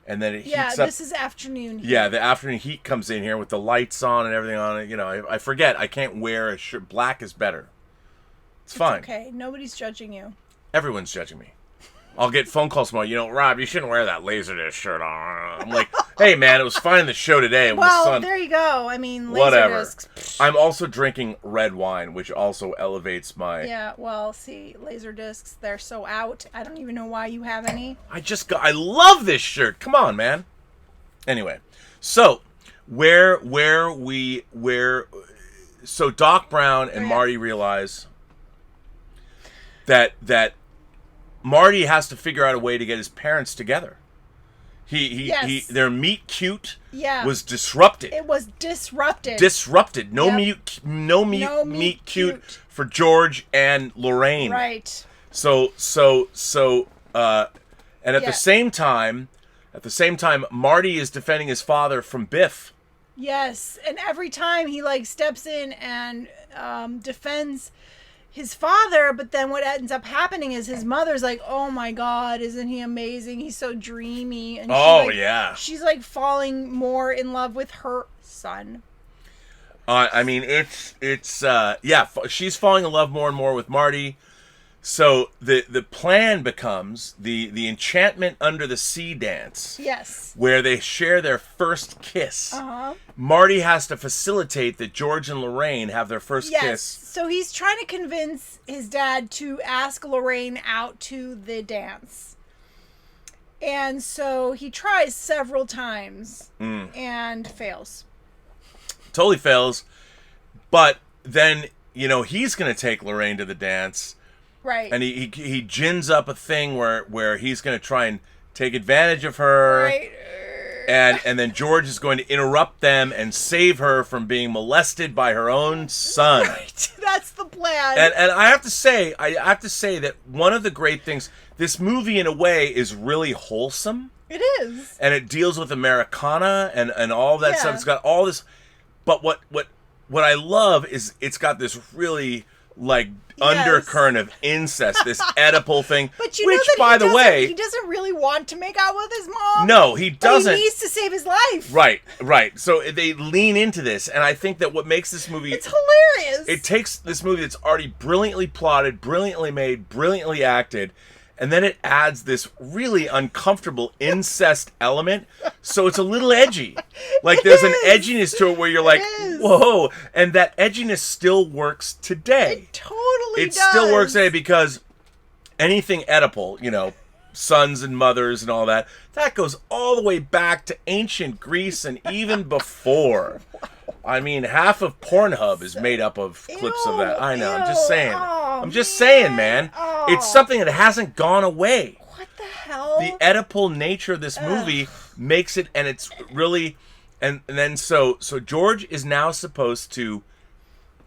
and then it Yeah, heats up. this is afternoon heat. Yeah, the afternoon heat comes in here with the lights on and everything on it. You know, I forget. I can't wear a shirt. Black is better. It's fine. Okay, nobody's judging you. Everyone's judging me. I'll get phone calls tomorrow. You know, Rob, you shouldn't wear that Laserdisc shirt on. I'm like, hey, man, it was fine in the show today. Well, the sun... there you go. I mean, whatever. Laserdiscs. I'm also drinking red wine, which also elevates my... Yeah, well, see, Laserdiscs, they're so out. I don't even know why you have any. I love this shirt. Come on, man. Anyway, so so Doc Brown and Marty realize that Marty has to figure out a way to get his parents together. Their meet cute was disrupted. It was disrupted. Disrupted. No meet cute for George and Lorraine. Right. And at the same time, Marty is defending his father from Biff. Yes, and every time he steps in and defends his father, but then what ends up happening is his mother's like, "Oh my God, isn't he amazing? He's so dreamy." And she's falling more in love with her son. I mean, she's falling in love more and more with Marty. So the plan becomes the enchantment under the sea dance. Yes. Where they share their first kiss. Uh-huh. Marty has to facilitate that George and Lorraine have their first kiss. Yes. So he's trying to convince his dad to ask Lorraine out to the dance. And so he tries several times and fails. Totally fails. But then, he's going to take Lorraine to the dance. Right. And he gins up a thing where he's going to try and take advantage of her. Right. And then George is going to interrupt them and save her from being molested by her own son. Right. That's the plan. And I have to say that one of the great things, this movie in a way is really wholesome. It is. And it deals with Americana and all that stuff. It's got all this, but what I love is it's got this really undercurrent of incest, this Oedipal thing. But which, by the way, he doesn't really want to make out with his mom. No, he doesn't. But he needs to save his life. Right. So they lean into this, and I think that what makes this movie... It's hilarious. It takes this movie that's already brilliantly plotted, brilliantly made, brilliantly acted, and then it adds this really uncomfortable incest element, so it's a little edgy. There's an edginess to it where you're whoa, and that edginess still works today. It totally does. It still works today because anything Oedipal, sons and mothers and all that goes all the way back to ancient Greece and even before. I mean, half of Pornhub is made up of clips of that. I know, I'm just saying. I'm just saying, man. It's something that hasn't gone away. What the hell? The Oedipal nature of this movie makes it, and it's really... And then so George is now supposed to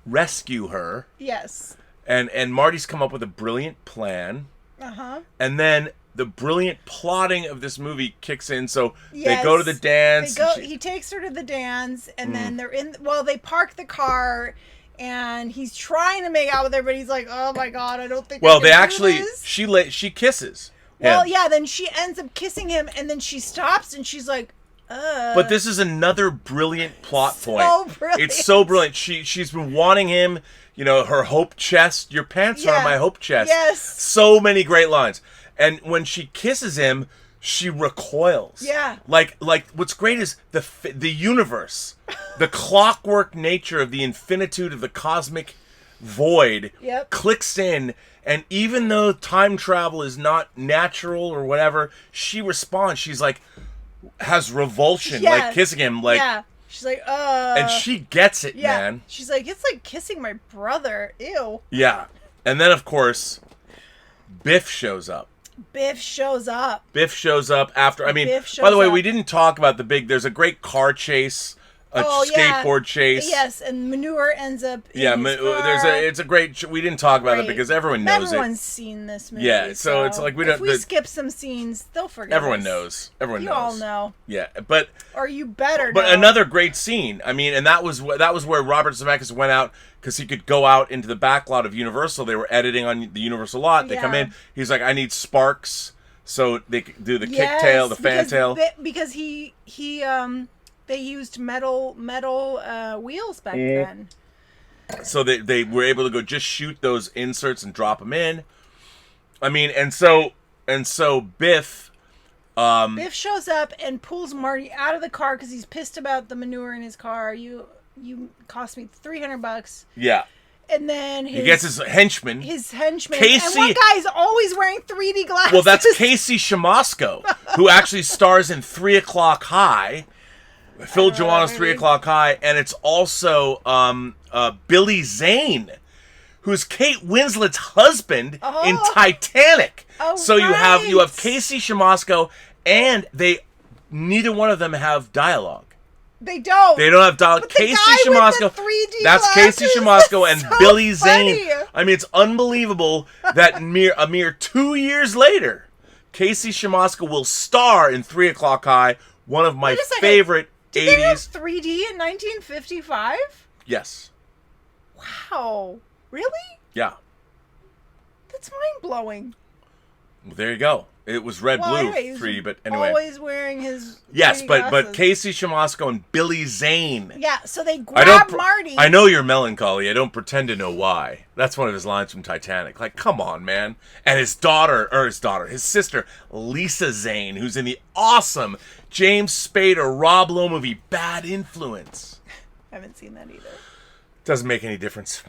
rescue her. Yes. And Marty's come up with a brilliant plan. Uh-huh. And then the brilliant plotting of this movie kicks in. So yes. They go to the dance. He takes her to the dance, and then they park the car, and he's trying to make out with her, but he's like, "Oh my God, I don't think." Well, I can do this. she kisses. Well, yeah. Then she ends up kissing him, and then she stops, and she's like, But this is another brilliant plot point. Brilliant. It's so brilliant. She's been wanting him. Her hope chest. Your pants are on my hope chest. Yes. So many great lines. And when she kisses him, she recoils. Yeah. Like what's great is the universe, the clockwork nature of the infinitude of the cosmic void clicks in, and even though time travel is not natural or whatever, she responds. She's has revulsion, kissing him, She's like, and she gets it, man. She's like, it's like kissing my brother. Ew. Yeah. And then, of course, Biff shows up. Biff shows up after. I mean, by the way, we didn't talk about there's a great car chase, skateboard chase. Yes, and manure ends up in his car. It's a great. We didn't talk about it because everyone knows Everyone's seen this movie. Yeah, so it's like we don't. If we skip some scenes, they'll forget. Everyone knows. You all know. Yeah, but or you better. But another great scene. I mean, and that was where Robert Zemeckis went out because he could go out into the back lot of Universal. They were editing on the Universal lot. They come in. He's like, I need sparks. So they do the kicktail, the fantail. Because they used metal wheels back then. So they were able to go just shoot those inserts and drop them in. I mean, and so Biff. Biff shows up and pulls Marty out of the car because he's pissed about the manure in his car. You cost me $300. Yeah. And then he gets his henchman. Casey, and one guy's always wearing 3D glasses. Well, that's Casey Shamosko, who actually stars in 3 O'Clock High. Phil Joanna's 3 O'Clock High, and it's also Billy Zane, who's Kate Winslet's husband in Titanic. So you have Casey Shamosko, and neither one of them have dialogue. They don't. They don't have dialogue. But Casey the guy with the 3D that's glasses, Casey Shamosko and so Billy funny. Zane. I mean, it's unbelievable that a mere 2 years later, Casey Shamosko will star in 3 O'Clock High, one of my favorite 80s. Did they have 3D in 1955? Yes. Wow. Really? Yeah. That's mind-blowing. Well, there you go. It was red, blue, anyway, 3D, but anyway. Always wearing his 3D glasses. but Casey Shamosko and Billy Zane. Yeah, so they grab Marty. I know you're melancholy. I don't pretend to know why. That's one of his lines from Titanic. Like, come on, man. And his sister, Lisa Zane, who's in the awesome James Spader, Rob Lowe movie, Bad Influence. I haven't seen that either. Doesn't make any difference.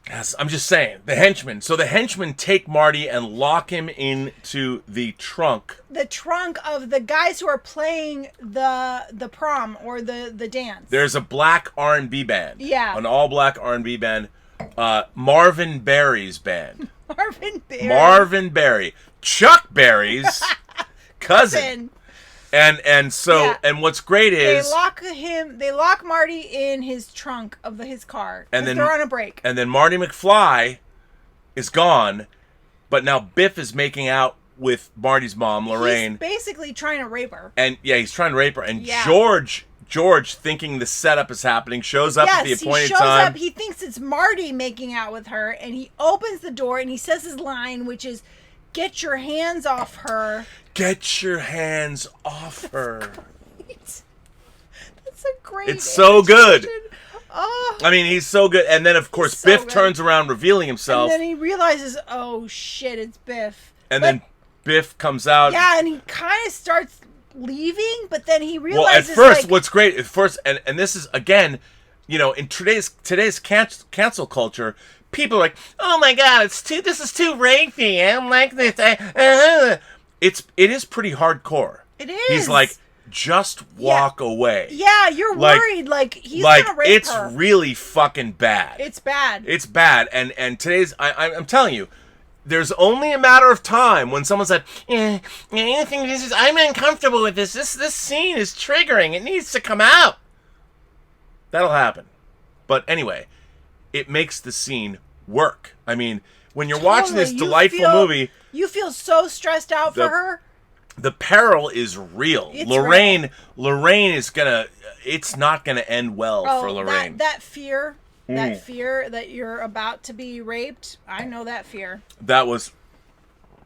Yes, I'm just saying. The henchmen. So the henchmen take Marty and lock him into the trunk. The trunk of the guys who are playing the prom or the dance. There's a black R&B band. Yeah. An all-black R&B band. Marvin Berry's band. Marvin Berry. Chuck Berry's cousin. And what's great is they lock Marty in his trunk of his car. And then they're on a break. And then Marty McFly is gone, but now Biff is making out with Marty's mom, Lorraine. He's basically trying to rape her. And he's trying to rape her. And George, thinking the setup is happening, shows up at the appointed time. He thinks it's Marty making out with her, and he opens the door and he says his line, which is, "Get your hands off her." Get your hands off her. That's a great. It's so good. Oh, I mean, he's so good. And then, of course, Biff turns around, revealing himself. And then he realizes, oh shit, it's Biff. Then Biff comes out. Yeah, and he kind of starts leaving, but then he realizes. Well, at first, what's great at first, and this is again, in today's cancel culture. People are like, oh my god, this is too rapey. I don't like this. It is pretty hardcore. It is. He's like, just walk away. Yeah, you're worried. Like, he's gonna rape her. It's really fucking bad. It's bad. It's bad. And today's, I'm telling you, there's only a matter of time when someone said, I'm uncomfortable with this. This scene is triggering. It needs to come out. That'll happen. But anyway, it makes the scene work. I mean, when you're watching this delightful movie, you feel so stressed out for her. The peril is real. Lorraine is it's not gonna end well for Lorraine. That fear that you're about to be raped, I know that fear. That was,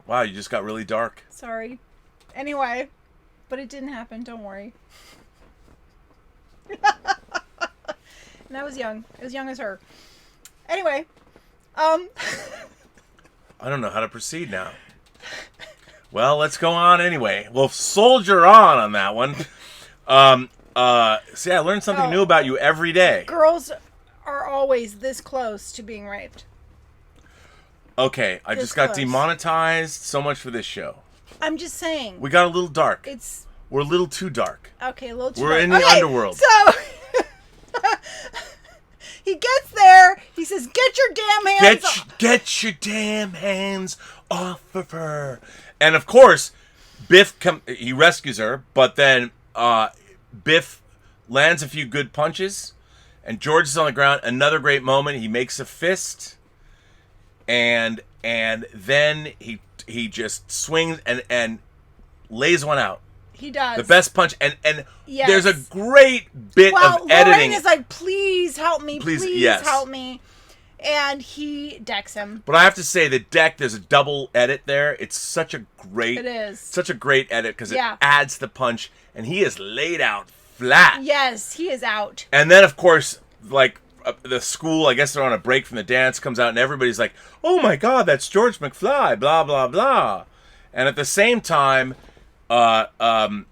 wow, you just got really dark. Sorry. Anyway, but it didn't happen, don't worry. And I was young. As young as her. Anyway, I don't know how to proceed now. Well, let's go on anyway. We'll soldier on that one. See, I learned something new about you every day. Girls are always this close to being raped. Okay, I just got demonetized. So much for this show. I'm just saying. We got a little dark. We're a little too dark. Okay, a little too dark. We're in the underworld. So... He gets there. He says, "Get your damn hands off. Get your damn hands off of her." And of course, Biff he rescues her, but then Biff lands a few good punches, and George is on the ground. Another great moment. He makes a fist, and then he just swings and lays one out. He does. The best punch, and yes. There's a great bit of editing. Lorraine is like, please help me, please help me. and he decks him. But I have to say, the deck, there's a double edit there. It's such a great... It is. Such a great edit, because it adds the punch, and he is laid out flat. Yes, he is out. And then, of course, like, the school, I guess they're on a break from the dance, comes out, and everybody's like, oh my God, that's George McFly, blah, blah, blah. And at the same time, Marvin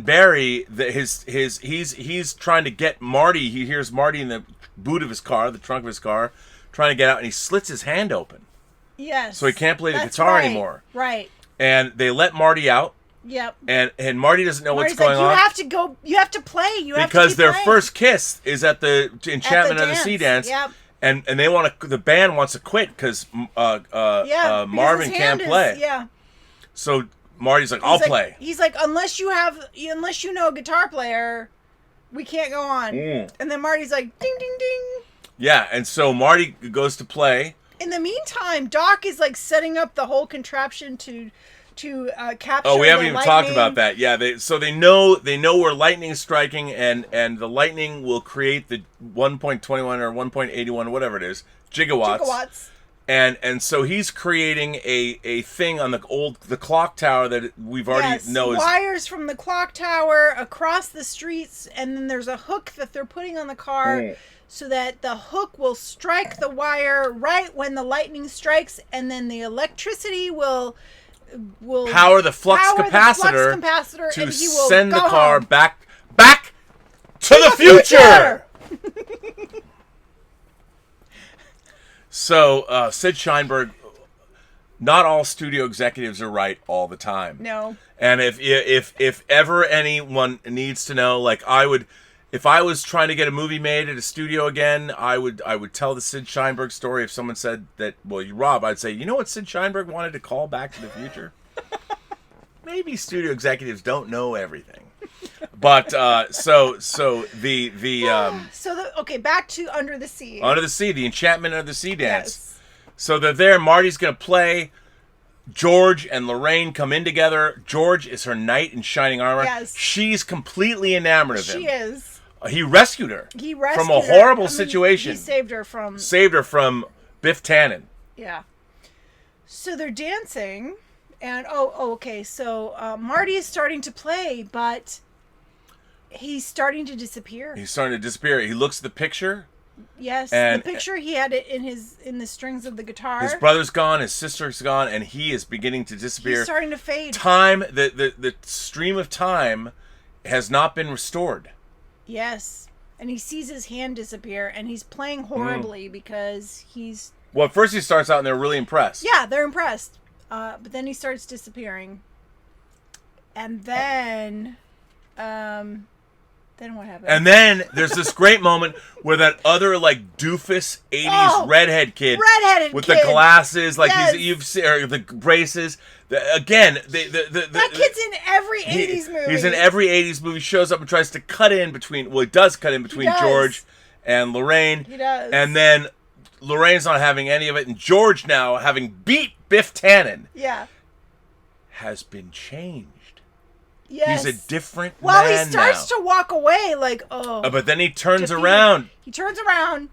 Berry, he's trying to get Marty. He hears Marty in the boot of his car, the trunk of his car, trying to get out, and he slits his hand open. Yes. So he can't play the guitar anymore. Right. And they let Marty out. Yep. And Marty doesn't know Marty's what's going on. You have to go. You have to play. Because their first kiss is at the Enchantment of the Sea dance. Yep. And they the band wants to quit because Marvin can't play. Yeah. So Marty's like, I'll play. He's like, unless you know a guitar player, we can't go on. And then Marty's like, ding, ding, ding. Yeah, and so Marty goes to play. In the meantime, Doc is like setting up the whole contraption to capture. Oh, we haven't even lightning. talked about that. Yeah, they know where lightning is striking, and the lightning will create the 1.21 or 1.81, whatever it is, gigawatts. And so he's creating a thing on the clock tower that we've already know is wires from the clock tower across the streets, and then there's a hook that they're putting on the car. So that the hook will strike the wire right when the lightning strikes, and then the electricity will power the flux capacitor to and he will send the go car home. back to the future. So Sid Sheinberg, not all studio executives are right all the time. No. And if ever anyone needs to know, like if I was trying to get a movie made at a studio again, I would tell the Sid Sheinberg story. If someone said that, well, Rob, I'd say, you know what Sid Sheinberg wanted to call Back to the Future? Maybe studio executives don't know everything. But back to Under the Sea. Under the Sea, the Enchantment of the Sea dance. Yes. So they're there. Marty's going to play. George and Lorraine come in together. George is her knight in shining armor. Yes. She's completely enamored of him. She is. He rescued her from a horrible situation. He saved her from Biff Tannen. Yeah. So they're dancing, and okay. So Marty is starting to play, but he's starting to disappear. He looks at the picture. Yes, and the picture he had it in the strings of the guitar. His brother's gone, his sister's gone, and he is beginning to disappear. He's starting to fade. Time, the stream of time has not been restored. Yes, and he sees his hand disappear, and he's playing horribly because he's... Well, at first he starts out and they're really impressed. Yeah, they're impressed. But then he starts disappearing. And then what happens? And then there's this great moment where that other like doofus 80s redheaded kid with the glasses, like you've seen, or the braces. That kid's in every 80s movie. He's in every 80s movie. Shows up and tries to cut in between. Well, he does cut in between George and Lorraine. He does. And then Lorraine's not having any of it, and George, now having beat Biff Tannen, has been changed. Yes. He's a different man now. He starts to walk away, like, but then he turns around. He turns around,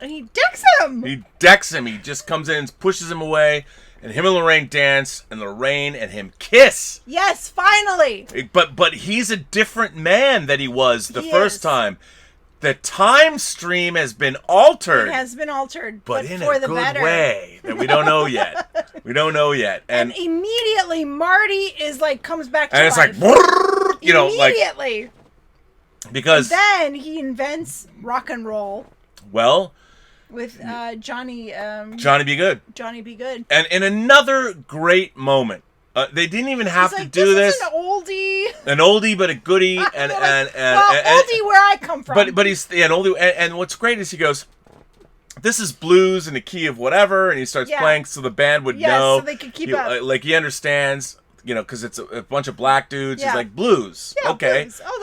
and he decks him. He just comes in and pushes him away, and him and Lorraine dance, and Lorraine and him kiss. Yes, finally. But he's a different man than he was the first time. The time stream has been altered. It has been altered, but in for a the good better. way that we don't know yet. And immediately Marty is like comes back to life. And it's like, immediately. Because then he invents rock and roll. Well, with Johnny B. Goode. Johnny B. Goode. And in another great moment, they didn't even have to do this. An oldie, but a goodie, and oldie where I come from. But he's an oldie, and what's great is he goes, "This is blues in the key of whatever," and he starts playing so the band would know. So they could keep up. Like he understands, because it's a bunch of black dudes. Yeah. He's like blues, okay, blues. Oh,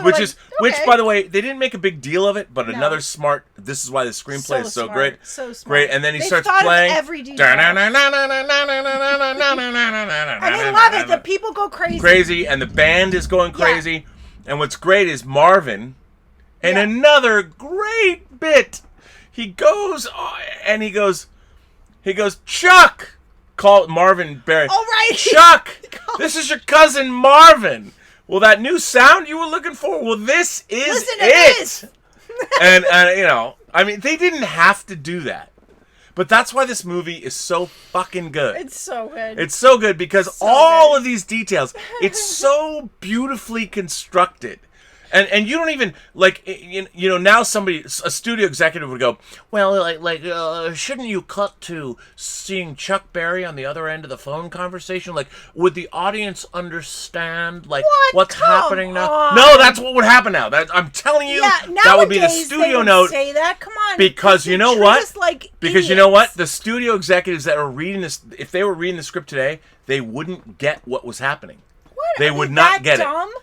which by the way they didn't make a big deal of it, but another smart. This is why the screenplay is so great, so smart. Great, and then he starts playing. Every detail. And they love it. The people go crazy, and the band is going crazy. Yeah. And what's great is Marvin, and another great bit he goes and he goes, Chuck! Call Marvin Barry. Oh, right. Chuck! This is your cousin Marvin. Well, that new sound you were looking for? Well, this is Listen to it. this. and, you know, I mean, they didn't have to do that. But that's why this movie is so fucking good. It's so good. It's so good because So all good. of these details, it's so beautifully constructed. And you don't even, like, you know, now a studio executive would go, well, shouldn't you cut to seeing Chuck Berry on the other end of the phone conversation? Like, would the audience understand, like, what's Come happening now? on. No, that's what would happen now. I'm telling you, that would be the nowadays, studio they don't note. say that. Come on. Because you know treat what? us like Because you idiots. know what? The studio executives that are reading this, if they were reading the script today, they wouldn't get what was happening. What? They Are would not that get dumb? it.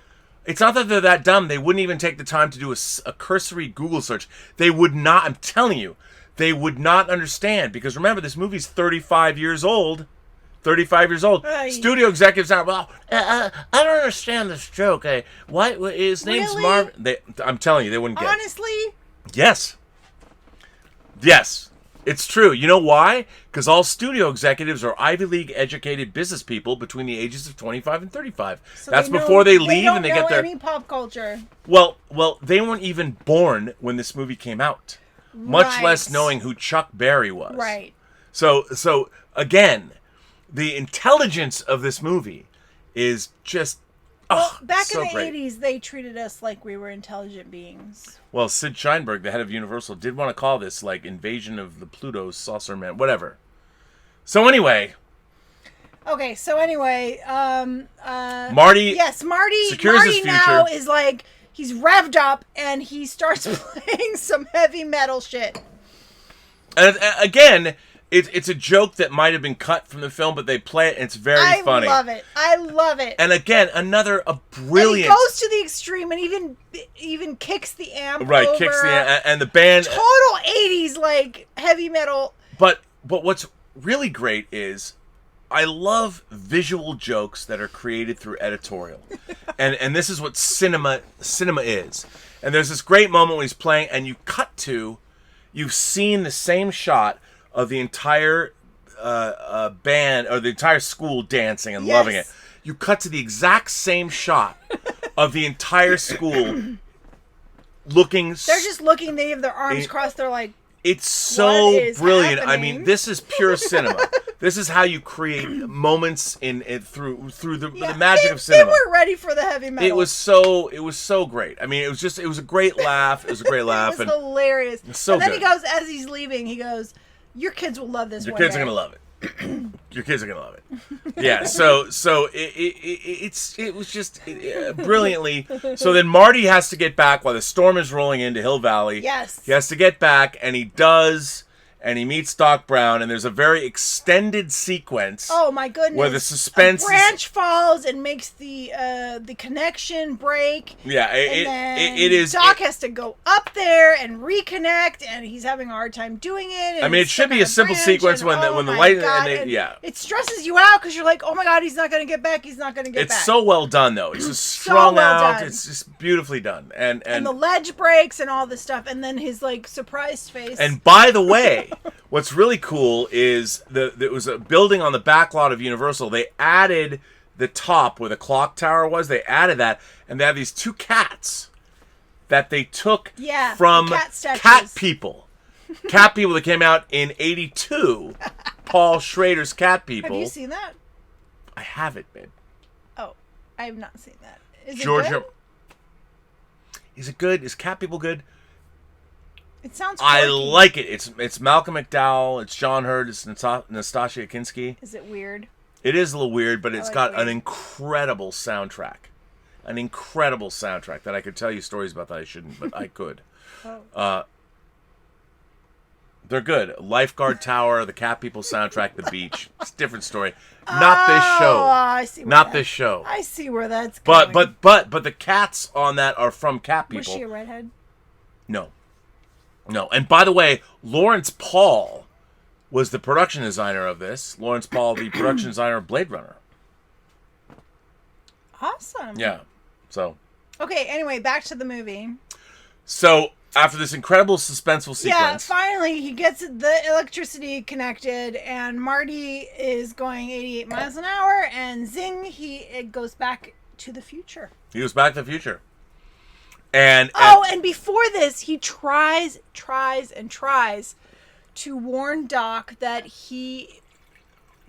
It's not that they're that dumb. They wouldn't even take the time to do a cursory Google search. They would not. I'm telling you, they would not understand. Because remember, this movie's 35 years old. 35 years old. Studio executives are, well, I don't understand this joke. What? His name's Really? Marvin. I'm telling you, they wouldn't get it. Honestly? Yes. Yes. It's true. You know why? Because all studio executives are Ivy League educated business people between the ages of 25 and 35. So That's they know- before they leave don't and they know get their... any pop culture. Well, they weren't even born when this movie came out. Much Right. less knowing who Chuck Berry was. Right. So again, the intelligence of this movie is just... Well, back so in the great. 80s, they treated us like we were intelligent beings. Well, Sid Sheinberg, the head of Universal, did want to call this, like, Invasion of the Pluto Saucer Man, whatever. So anyway... Okay, so anyway, Marty... yes, Marty secures his now future. is like, he's revved up, and he starts playing some heavy metal shit. And again, it's a joke that might have been cut from the film, but they play it, and it's very funny. I love it. And again, a brilliant... And he goes to the extreme and even kicks the amp Right, over. kicks the and the band... Total 80s, like, heavy metal. But what's really great is I love visual jokes that are created through editorial. and this is what cinema is. And there's this great moment when he's playing, and you've seen the same shot of the entire band or the entire school dancing and loving it. You cut to the exact same shot of the entire school looking. They're just looking. They have their arms crossed. They're like, it's so what is brilliant. happening? I mean, this is pure cinema. This is how you create moments through the magic of cinema. They were ready for the heavy metal. It was so great. I mean, it was a great laugh. It was a great laugh. It was hilarious. So and then good. he goes, as he's leaving, he goes, "Your kids will love this. Your one kids day." are gonna love it. Your kids are gonna love it. Yeah. So it was just brilliantly. So then Marty has to get back while the storm is rolling into Hill Valley. Yes. He has to get back, and he does. And he meets Doc Brown, and there's a very extended sequence. Oh my goodness! Where the suspense a branch falls and makes the connection break. Yeah, And then it is. Doc has to go up there and reconnect, and he's having a hard time doing it. I mean, it should be a simple sequence when the light and yeah. It stresses you out because you're like, oh my god, he's not going to get back. He's not going to get back. It's so well done, though. It's just strung well out. done. It's just beautifully done, and the ledge breaks and all this stuff, and then his like surprised face. And by the way, what's really cool is there was a building on the back lot of Universal. They added the top where the clock tower was. They added that, and they have these two cats that they took from cat people. Cat people that came out in '82. Paul Schrader's Cat People. Have you seen that? I have it, babe. Oh, I have not seen that. Is Georgia. it good? Is it good? Is Cat People good? It sounds I quirky. like it. It's Malcolm McDowell. It's John Hurt. It's Nastasia Kinski. Is it weird? It is a little weird, but it's like got weird. an incredible soundtrack. An incredible soundtrack that I could tell you stories about that I shouldn't, but I could. Oh. They're good. Lifeguard Tower, the Cat People soundtrack, the beach. It's a different story. Not this show. I see. Not this show. I see where that's going. But the cats on that are from Cat People. Was she a redhead? No. And by the way, Lawrence Paul was the production designer of this. Lawrence Paul, the production designer of Blade Runner. Awesome. Yeah. So. Okay. Anyway, back to the movie. So After this incredible suspenseful sequence. Yeah, finally he gets the electricity connected, and Marty is going 88 miles an hour, and zing, it goes back to the future. He goes back to the future. And before this, he tries to warn Doc that he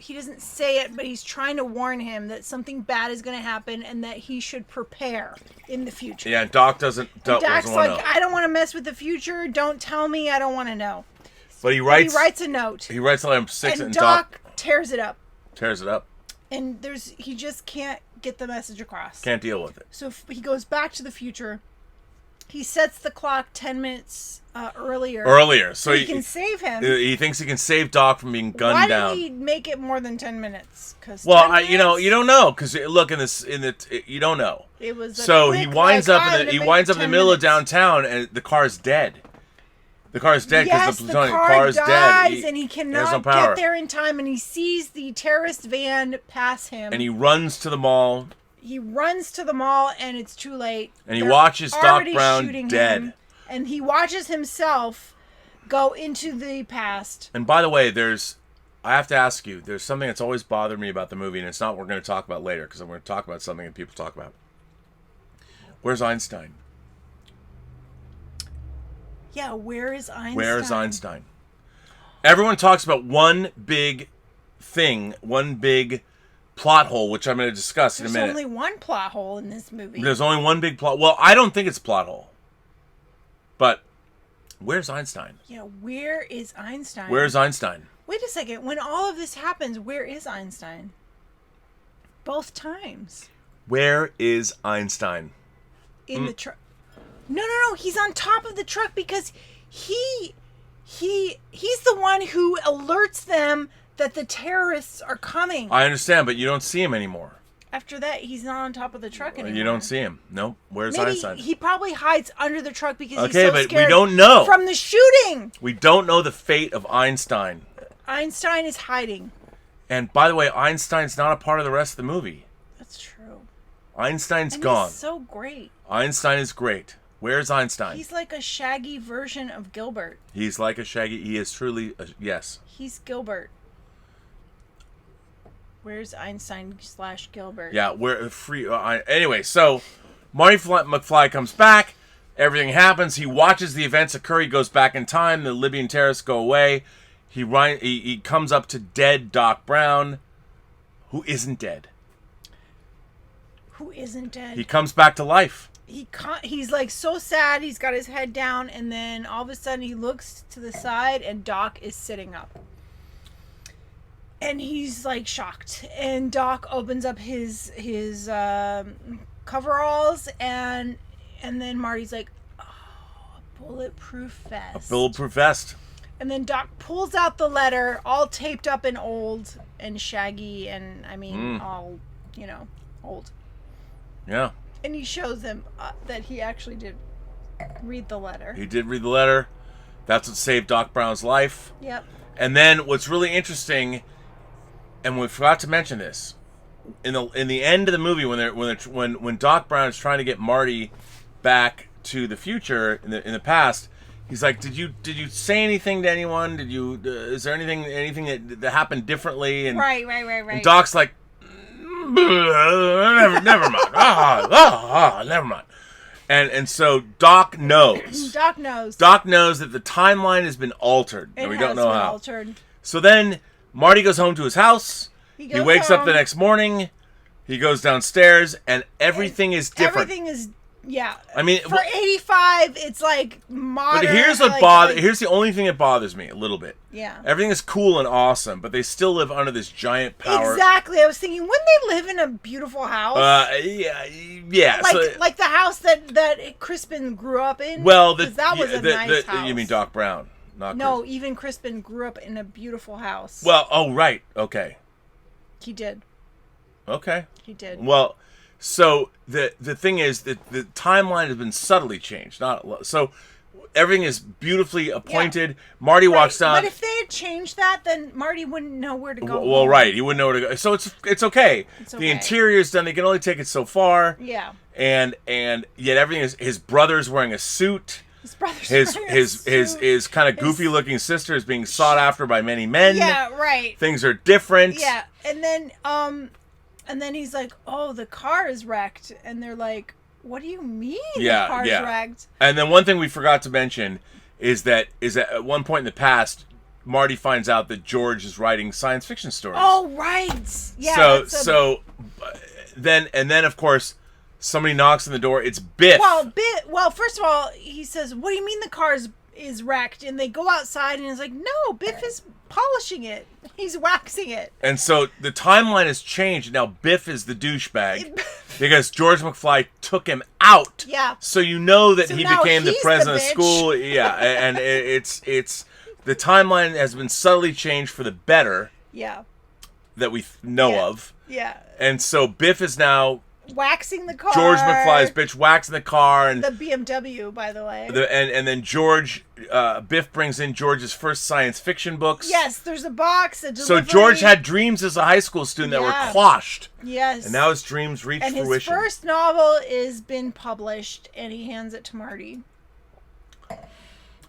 doesn't say it, but he's trying to warn him that something bad is going to happen and that he should prepare in the future. Yeah, Doc doesn't Doc's doesn't like, know. I don't want to mess with the future. Don't tell me. I don't want to know. But he writes a note. He writes a letter 6 and Doc tears it up. Tears it up. And he just can't get the message across. Can't deal with it. So he goes back to the future. He sets the clock 10 minutes earlier. So he can save him. He thinks he can save Doc from being gunned down. Why did he make it more than 10 minutes? You don't know, because look you don't know. It was so he winds up in the middle of downtown, and the car's dead. The car's dead because the plutonium. The car dies, and he has cannot no power. get there in time. And he sees the terrorist van pass him. And he runs to the mall. And it's too late. And he watches Doc Brown dead. And he watches himself go into the past. And by the way, I have to ask you, there's something that's always bothered me about the movie, and it's not what we're going to talk about later, because I'm going to talk about something that people talk about. Where's Einstein? Yeah, where is Einstein? Where is Einstein? Everyone talks about one big thing, one big plot hole, which I'm going to discuss in a minute. There's only one plot hole in this movie. There's only one big plot. Well, I don't think it's a plot hole. But where's Einstein? Yeah, where is Einstein? Where's Einstein? Wait a second. When all of this happens, where is Einstein? Both times. Where is Einstein? In the truck. No. He's on top of the truck because he's the one who alerts them that the terrorists are coming. I understand, but you don't see him anymore. After that, he's not on top of the truck anymore. You don't see him. No. Where's Maybe Einstein? He probably hides under the truck because he's okay, so but scared we don't know. From the shooting. We don't know the fate of Einstein. Einstein is hiding. And by the way, Einstein's not a part of the rest of the movie. That's true. Einstein's gone. He's so great. Einstein is great. Where's Einstein? He's like a Shaggy version of Gilbert. He's like a Shaggy. He is truly, yes. He's Gilbert. Where's Einstein / Gilbert? Yeah, anyway, so Marty McFly comes back. Everything happens. He watches the events occur. He goes back in time. The Libyan terrorists go away. He comes up to dead Doc Brown, who isn't dead. Who isn't dead? He comes back to life. He's like so sad. He's got his head down, and then all of a sudden he looks to the side, and Doc is sitting up. And he's like shocked. And Doc opens up his coveralls, and then Marty's like, "Oh, a bulletproof vest." A bulletproof vest. And then Doc pulls out the letter, all taped up and old and shaggy, and all, old. Yeah. And he shows them that he actually did read the letter. He did read the letter. That's what saved Doc Brown's life. Yep. And then what's really interesting, and we forgot to mention this, in the end of the movie when Doc Brown is trying to get Marty back to the future in the past, he's like, did you say anything to anyone? Is there anything that happened differently? And right. And Doc's like, never mind. Never mind. And so Doc knows. Doc knows that the timeline has been altered. We don't know how. Altered. So then Marty goes home to his house. He wakes up the next morning. He goes downstairs, and everything is different. Everything is, yeah. I mean, for 85, it's like modern. But here's here's the only thing that bothers me a little bit. Yeah. Everything is cool and awesome, but they still live under this giant power. Exactly. I was thinking, wouldn't they live in a beautiful house? Yeah. Like the house that Crispin grew up in. Well, that was a nice house. You mean Doc Brown? No, even Crispin grew up in a beautiful house. Well, oh right, okay. He did. Okay. He did. Well, so the thing is that the timeline has been subtly changed. So everything is beautifully appointed. Yeah. Marty walks down. But if they had changed that, then Marty wouldn't know where to go. Well, right. He wouldn't know where to go. So it's okay. The interior's done. They can only take it so far. Yeah. And yet everything is. His brother's wearing a suit. his kind of goofy looking sister is being sought after by many men. Yeah, right. Things are different. Yeah, and then he's like, "Oh, the car is wrecked," and they're like, "What do you mean the car's wrecked?" And then one thing we forgot to mention is that at one point in the past, Marty finds out that George is writing science fiction stories. Oh, right. Yeah. Then of course, somebody knocks on the door. It's Biff. Well, first of all, he says, "What do you mean the car is wrecked?" And they go outside, and he's like, "No, Biff is polishing it. He's waxing it." And so the timeline has changed. Now Biff is the douchebag because George McFly took him out. Yeah. So you know that so he now became the he's president the of school. Yeah, and it's the timeline has been subtly changed for the better. Yeah. That we know of. Yeah. And so Biff is now waxing the car. George McFly's bitch waxing the car, and the BMW, by the way. And then Biff brings in George's first science fiction books. Yes, there's a box. So George had dreams as a high school student that were quashed. Yes. And now his dreams reach fruition. And his first novel is been published, and he hands it to Marty.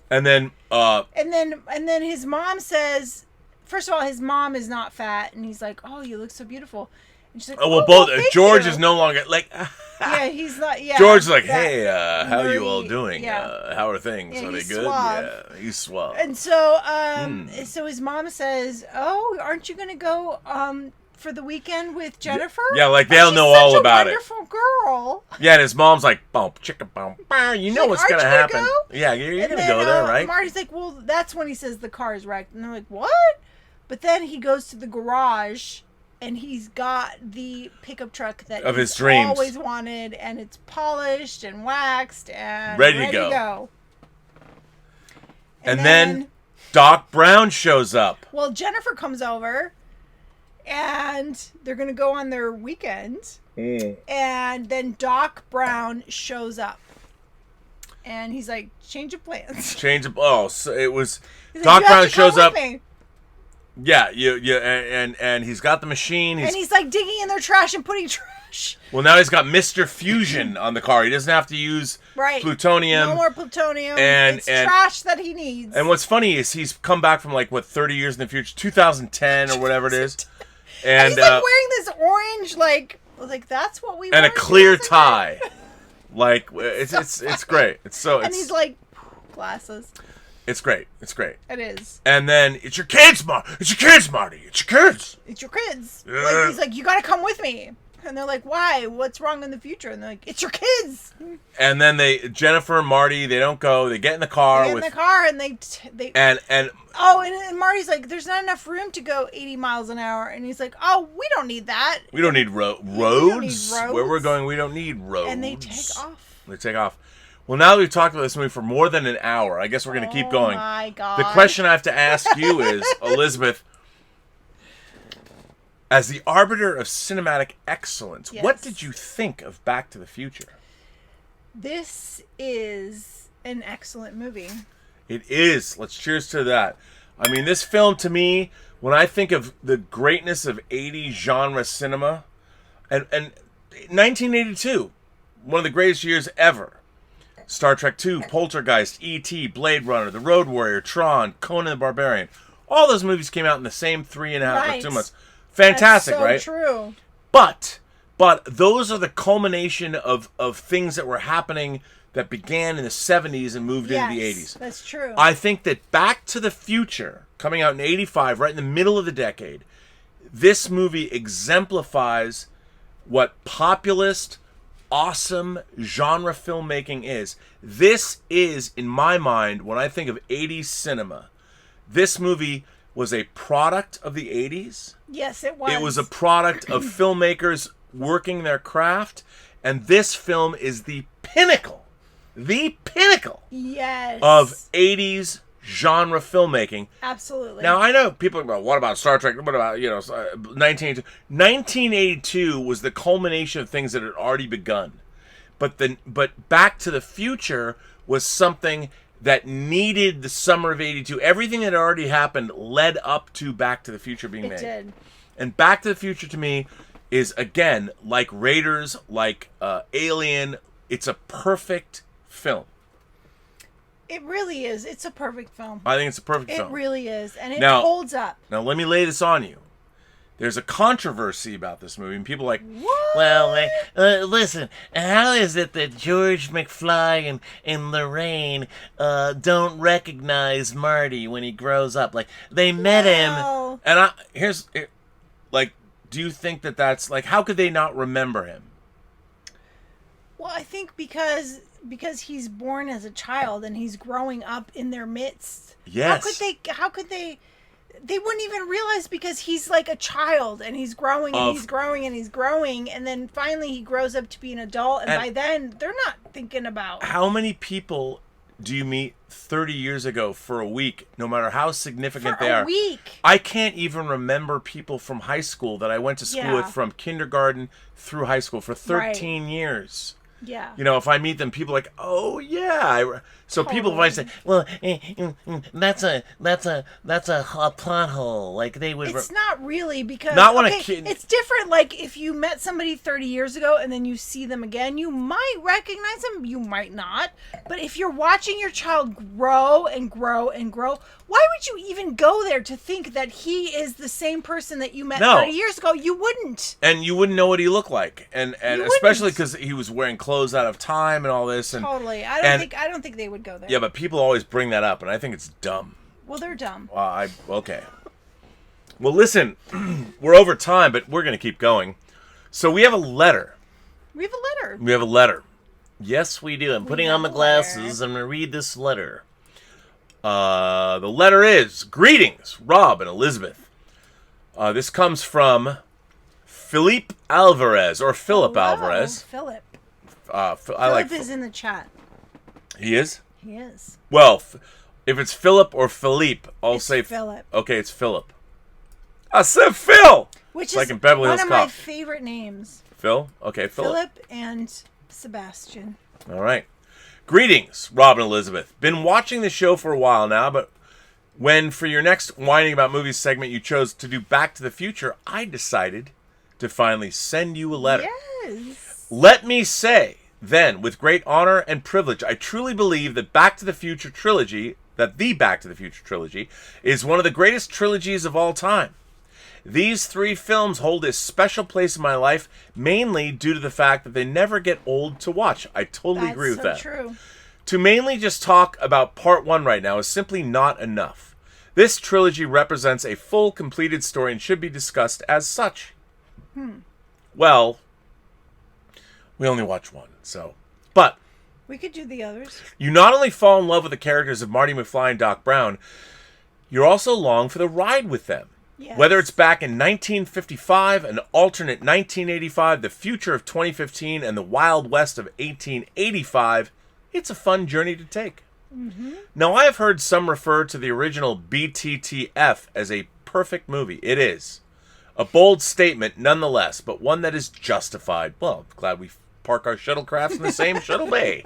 And then his mom says, first of all, his mom is not fat, and he's like, "Oh, you look so beautiful." And she's like, George is no longer like. Yeah, he's not. Yeah, George is like, "Hey, how are you all doing? Yeah. How are things? Are they good?" Suave. Yeah, he's suave. And so, so his mom says, "Oh, aren't you going to go for the weekend with Jennifer?" Yeah, like they'll know all about it. Wonderful girl. Yeah, and his mom's like, "Bump, chicka, bump, you know what's gonna happen." Go? Yeah, you're gonna go there, right? Marty's like, "Well, that's when he says the car is wrecked," and they're like, "What?" But then he goes to the garage, and he's got the pickup truck that of his dreams always wanted, and it's polished and waxed and ready to go. And then Doc Brown shows up. Well, Jennifer comes over, and they're going to go on their weekend. And then Doc Brown shows up. And he's like, change of plans. So it was... He's Doc like, Brown shows up. Me. Yeah, and he's got the machine. And he's like digging in their trash and putting trash. Well, now he's got Mr. Fusion on the car. He doesn't have to use plutonium. No more plutonium. And trash that he needs. And what's funny is he's come back from 30 years in the future, 2010 or whatever it is. And he's wearing this orange that's what we. And a clear tie. It's great. It's so. And he's like glasses. It's great. It's great. It is. And then it's your kids, Marty. It's your kids, Marty. It's your kids. It's your kids. He's like, you got to come with me. And they're like, why? What's wrong in the future? And they're like, it's your kids. And then Jennifer and Marty, they don't go. They get in the car. And Marty's like, there's not enough room to go 80 miles an hour. And he's like, oh, we don't need that. We don't need roads. Where we're going, we don't need roads. And they take off. Well, now that we've talked about this movie for more than an hour, I guess we're going to keep going. Oh, my God. The question I have to ask you is, Elizabeth, as the arbiter of cinematic excellence, what did you think of Back to the Future? This is an excellent movie. It is. Let's cheers to that. I mean, this film, to me, when I think of the greatness of 80s genre cinema, and 1982, one of the greatest years ever. Star Trek II, Poltergeist, E.T., Blade Runner, The Road Warrior, Tron, Conan the Barbarian. All those movies came out in the same 3.5 or 2 months. Fantastic, That's so right? True. But those are the culmination of things that were happening that began in the 70s and moved into the 80s. That's true. I think that Back to the Future, coming out in 85, right in the middle of the decade, this movie exemplifies what populist, awesome genre filmmaking is. This is, in my mind, when I think of 80s cinema, this movie was a product of the 80s. Yes, it was. It was a product of filmmakers working their craft, and this film is the pinnacle yes. of 80s genre filmmaking. Absolutely. Now, I know people go, what about Star Trek? What about, 1982? 1982 was the culmination of things that had already begun. But Back to the Future was something that needed the summer of 82. Everything that had already happened led up to Back to the Future being made. It did. And Back to the Future, to me, is, again, like Raiders, like Alien, it's a perfect film. It really is. It's a perfect film. I think it's a perfect film. It really is. And it Now- holds up. Now, let me lay this on you. There's a controversy about this movie, and people are like, What? Well, listen, how is it that George McFly and Lorraine don't recognize Marty when he grows up? Like, they met him. Well, and like, do you think that that's, like, how could they not remember him? well, I think because he's born as a child and he's growing up in their midst. Yes. How could they wouldn't even realize, because he's like a child and he's growing and he's growing and he's growing, and then finally he grows up to be an adult, and by then they're not thinking about How many people do you meet 30 years ago for a week, no matter how significant they are? a week. I can't even remember people from high school that I went to school Yeah. with from kindergarten through high school for 13 year. Yeah. You know, if I meet them, people are like, oh yeah. So people might say, Well, that's a plot hole. Like, they would. It's not really, because Not when a kid- it's different. Like, if you met somebody 30 years ago and then you see them again, you might recognize them, you might not. But if you're watching your child grow and grow and grow, why would you even go there to think that he is the same person that you met No. 30 years ago? You wouldn't. and you wouldn't know what he looked like, and You especially wouldn't. because he was wearing clothes out of time and all this, and Totally. I don't think they would go there. yeah, but people always bring that up, and I think it's dumb. Well, they're dumb. Okay. Well, listen, we're over time, but we're gonna keep going. So we have a letter. We have a letter. We have a letter. Yes, we do. I'm putting have on my a glasses. I'm going to read this letter. The letter is, greetings, Rob and Elizabeth. This comes from Philippe Alvarez, or Philip Hello, Alvarez. Philip. I Philip like. is in the chat. He is. He is. Well, if it's Philip or Philippe, I'll It's say Philip. Okay, it's Philip. I said Phil. Which It's is like in Beverly one Hills of my Cop. favorite names. Phil. Okay, Philip. Philip and Sebastian. All right. Greetings, Rob and Elizabeth. Been watching the show for a while now, but when for your next Whining About Movies segment you chose to do Back to the Future, I decided to finally send you a letter. Yes. Let me say, then, with great honor and privilege, I truly believe that the Back to the Future trilogy is one of the greatest trilogies of all time. These three films hold a special place in my life, mainly due to the fact that they never get old to watch. I totally agree with that. That's so true. To mainly just talk about part one right now is simply not enough. This trilogy represents a full, completed story and should be discussed as such. Well, we only watch one, so. But We could do the others. you not only fall in love with the characters of Marty McFly and Doc Brown, you're also long for the ride with them. Yes. Whether it's back in 1955, an alternate 1985, the future of 2015, and the Wild West of 1885, it's a fun journey to take. Now, I have heard some refer to the original BTTF as a perfect movie. It is. A bold statement, nonetheless, but one that is justified. Well, glad we park our shuttlecrafts in the same shuttle bay.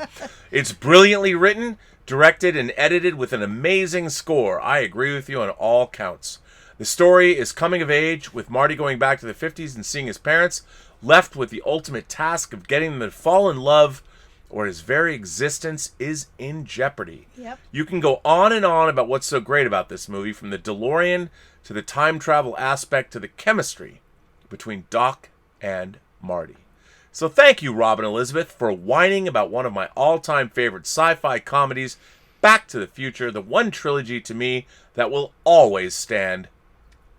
It's brilliantly written, directed, and edited with an amazing score. I agree with you on all counts. The story is coming of age, with Marty going back to the 50s and seeing his parents, left with the ultimate task of getting them to fall in love, or his very existence is in jeopardy. Yep. You can go on and on about what's so great about this movie, from the DeLorean to the time travel aspect to the chemistry between Doc and Marty. So thank you, Rob and Elizabeth, for whining about one of my all-time favorite sci-fi comedies, Back to the Future, the one trilogy to me that will always stand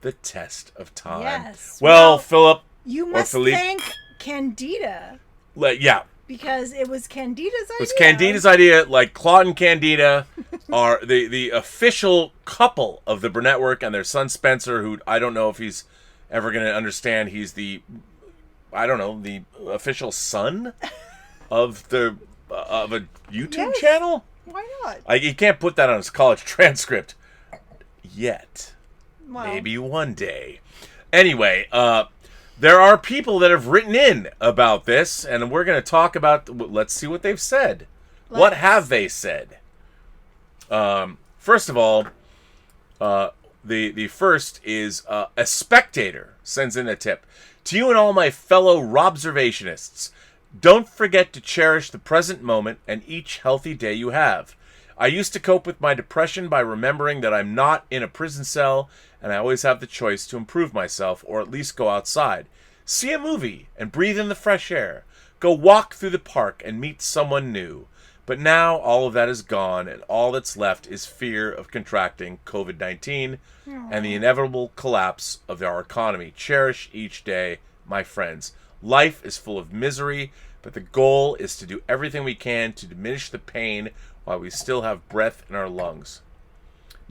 the test of time. Yes. Well, Well, Philip, You or must Philippe, thank Candida, yeah, because it was Candida's idea. it was Candida's idea. Like, Claude and Candida are the official couple of the Burnettwork, and their son Spencer, who I don't know if he's ever going to understand. He's the official son of a YouTube Yes. channel. Why not? He can't put that on his college transcript yet. Well, Maybe one day. Anyway, there are people that have written in about this, and we're going to talk about. Let's see what they've said. What Let's. have they said? First of all, the first is a spectator sends in a tip. To you and all my fellow Robservationists, don't forget to cherish the present moment and each healthy day you have. I used to cope with my depression by remembering that I'm not in a prison cell and I always have the choice to improve myself or at least go outside, see a movie and breathe in the fresh air, go walk through the park and meet someone new. But now all of that is gone and all that's left is fear of contracting COVID-19 and the inevitable collapse of our economy. Cherish each day, my friends. Life is full of misery, but the goal is to do everything we can to diminish the pain while we still have breath in our lungs.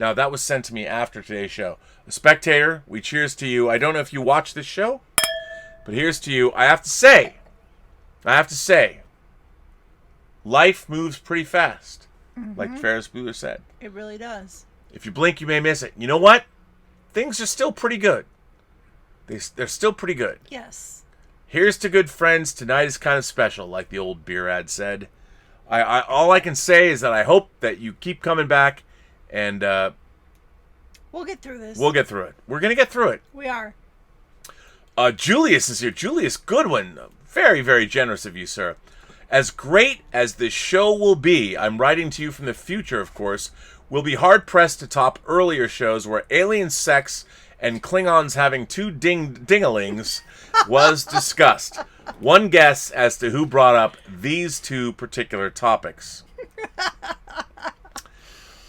Now, that was sent to me after today's show. A Spectator, we cheers to you. I don't know if you watch this show, but here's to you. I have to say, life moves pretty fast, like Ferris Bueller said. It really does. If you blink, you may miss it. You know what? Things are still pretty good. They're still pretty good. Yes. Here's to good friends. Tonight is kind of special, like the old beer ad said. All I can say is that I hope that you keep coming back, and we'll get through this. we'll get through it. We're going to get through it. We are. Julius is here. Julius Goodwin. Very, very generous of you, sir. As great as this show will be, I'm writing to you from the future, of course, we'll be hard-pressed to top earlier shows where alien sex and Klingons having two dingalings was discussed. One guess as to who brought up these two particular topics.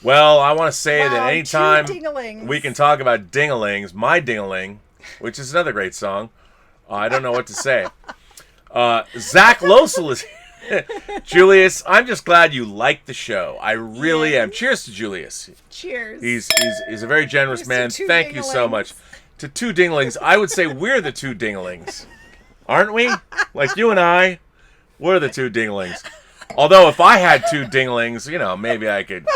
Well, I want to say that anytime we can talk about dingalings, my dingaling, which is another great song, I don't know what to say. Zach Losel is here. Julius, I'm just glad you like the show. I really am. Cheers to Julius. Cheers. He's a very generous man. to two Thank you so dinglings. much. To two dinglings, I would say we're the two dinglings. Aren't we? Like you and I, we're the two dinglings. Although if I had two dinglings, maybe I could,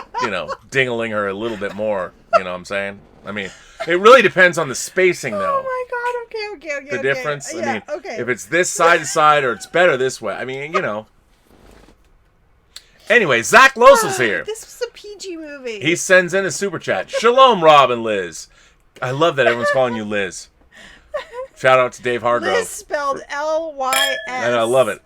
dingling her a little bit more. You know what I'm saying? I mean, it really depends on the spacing, though. Oh my God! Okay. The difference? Yeah, I mean, okay. if it's this side to side or it's better this way. I mean, Anyway, Zach Losel's here. This was a PG movie. He sends in a super chat. Shalom, Rob and Liz. I love that everyone's calling you Liz. Shout out to Dave Hargrove. Liz spelled Lys. And I love it.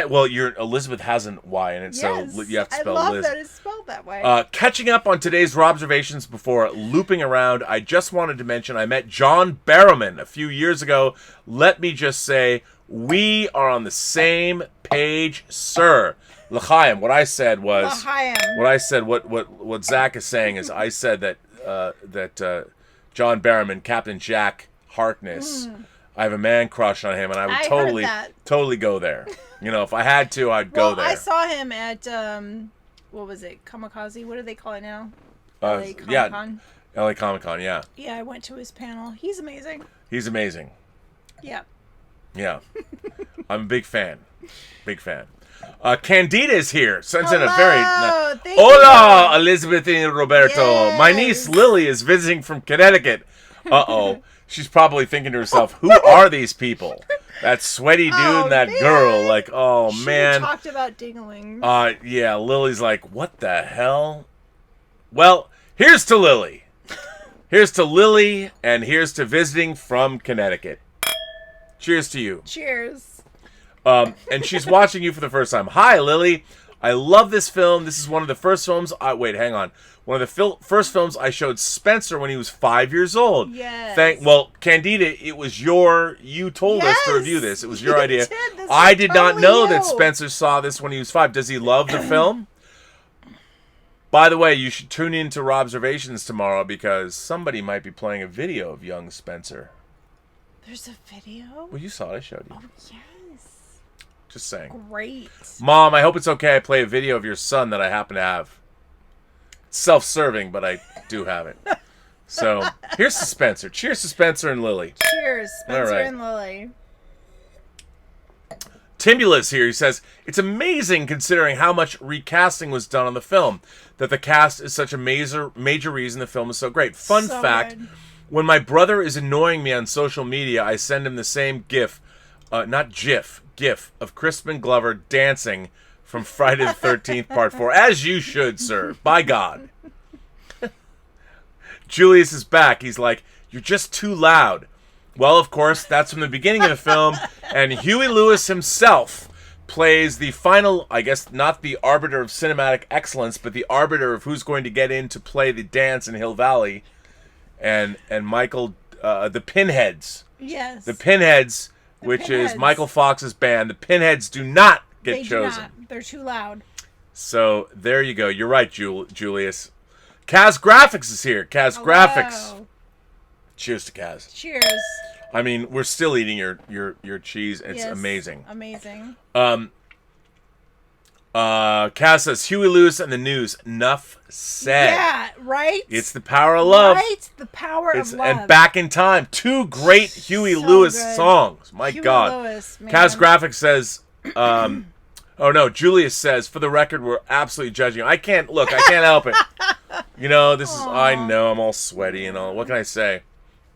Well, Elizabeth has an Y in it, Yes, so you have to spell I love Liz. that it's spelled that way. Catching up on today's Robservations before looping around, I just wanted to mention I met John Barrowman a few years ago. Let me just say, we are on the same page, sir. L'chaim, what I said was... L'chaim. What Zach is saying is I said that John Barrowman, Captain Jack Harkness, I have a man crush on him, and I would totally go there. If I had to, I'd go there. I saw him at, what was it, Kamikaze? What do they call it now? LA Comic-Con? Yeah, LA Comic-Con, yeah. Yeah, I went to his panel. He's amazing. He's amazing. Yeah. Yeah. I'm a big fan. Big fan. Candida is here. Sends in a Hello, very... thank Hola, you. Elizabeth and Roberto. Yes. My niece Lily is visiting from Connecticut. Uh-oh. She's probably thinking to herself, who are these people? That sweaty dude and that girl. Like, oh, man. She talked about dingaling. Yeah, Lily's like, what the hell? Well, here's to Lily. Here's to Lily, and here's to visiting from Connecticut. Cheers to you. Cheers. And she's watching you for the first time. Hi, Lily. I love this film. This is one of the first films... wait, hang on. One of the first films I showed Spencer when he was 5 years old. Yes. Well, Candida, it was you told us to review this. It was your idea. I did not know that Spencer saw this when he was 5. Does he love the film? By the way, you should tune in to Robservations tomorrow because somebody might be playing a video of young Spencer. There's a video? Well, you saw it. I showed you. Oh, yes. Just saying. Great. Mom, I hope it's okay I play a video of your son that I happen to have. It's self-serving, but I do have it. So, here's to Spencer. Cheers to Spencer and Lily. Cheers, Spencer All right. and Lily. Timbula's here. He says, it's amazing considering how much recasting was done on the film, that the cast is such a major reason the film is so great. Fun So fact, good. when my brother is annoying me on social media, I send him the same GIF of Crispin Glover dancing from Friday the 13th, Part 4. As you should, sir. By God. Julius is back. He's like, you're just too loud. Well, of course, that's from the beginning of the film, and Huey Lewis himself plays the final, I guess, not the arbiter of cinematic excellence, but the arbiter of who's going to get in to play the dance in Hill Valley. And Michael, the Pinheads. Yes. The Pinheads, which is Michael Fox's band. The Pinheads do not get chosen. Do not. They're too loud. So there you go. You're right, Julius. Kaz Graphics is here. Kaz Graphics. Cheers to Kaz. Cheers. I mean, we're still eating your cheese. It's amazing. Amazing. Kaz says, Huey Lewis and the News. Enough said. Yeah, right? It's the power of love. Right? The power of love. And Back in Time. 2 great Huey Lewis songs. My Huey God. Lewis, man. Kaz Graphics says, oh no, Julius says, for the record, we're absolutely judging. I can't help it. You know, I know, I'm all sweaty and all. What can I say?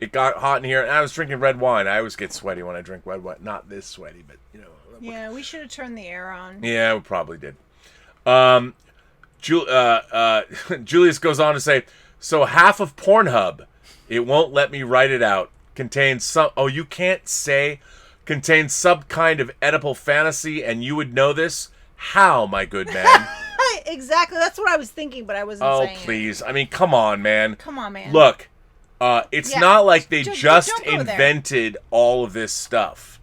It got hot in here, and I was drinking red wine. I always get sweaty when I drink red wine. Not this sweaty, but, you know. Yeah, we should have turned the air on. Yeah, we probably did. Julius goes on to say, so half of Pornhub, it won't let me write it out, contains some, you can't say, contains some kind of Oedipal fantasy, and you would know this? How, my good man? Exactly, that's what I was thinking, but I wasn't saying Oh, please. I mean, come on, man. Come on, man. Look, it's not like they just don't invented all of this stuff.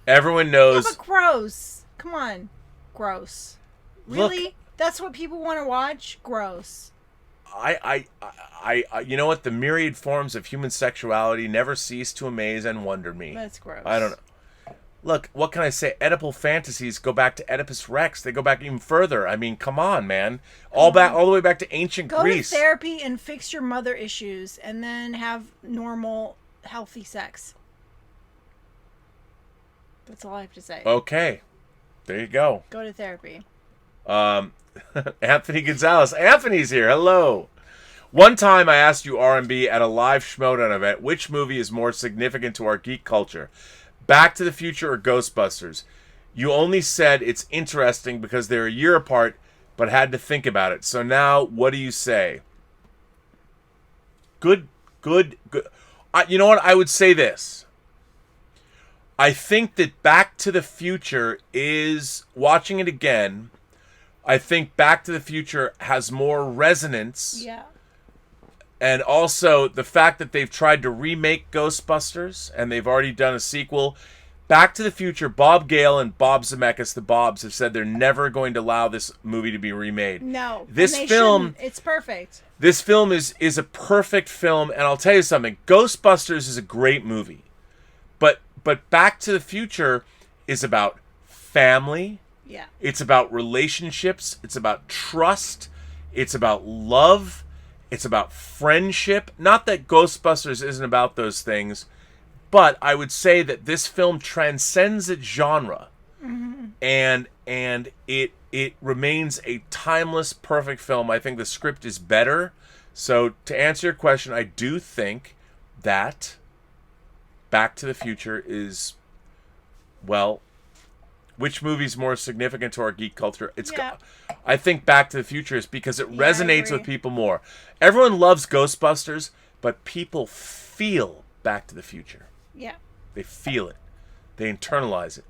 Everyone knows. Yeah, but gross. Come on. Gross. Really? Look, that's what people want to watch? Gross. I you know what? The myriad forms of human sexuality never cease to amaze and wonder me. That's gross. I don't know. Look, what can I say? Oedipal fantasies go back to Oedipus Rex. They go back even further. I mean, come on, man. All the way back to ancient Greece. Go to therapy and fix your mother issues, and then have normal, healthy sex. That's all I have to say. Okay, there you go. Go to therapy. Anthony Gonzalez. Anthony's here. Hello. One time I asked you, R&B, at a live Schmodown event, which movie is more significant to our geek culture? Back to the Future or Ghostbusters? You only said it's interesting because they're a year apart, but had to think about it. So now, what do you say? Good. You know what? I would say this. I think that Back to the Future is, watching it again, I think Back to the Future has more resonance. Yeah. And also, the fact that they've tried to remake Ghostbusters, and they've already done a sequel. Back to the Future, Bob Gale and Bob Zemeckis, the Bobs, have said they're never going to allow this movie to be remade. No. This film... It's perfect. This film is a perfect film, and I'll tell you something. Ghostbusters is a great movie. But Back to the Future is about family. Yeah. It's about relationships. It's about trust. It's about love. It's about friendship. Not that Ghostbusters isn't about those things, but I would say that this film transcends its genre, and it remains a timeless, perfect film. I think the script is better. So to answer your question, I do think that Back to the Future is, well, which movie's more significant to our geek culture? I think Back to the Future is because it resonates with people more. Everyone loves Ghostbusters, but people feel Back to the Future. Yeah. They feel it. They internalize it.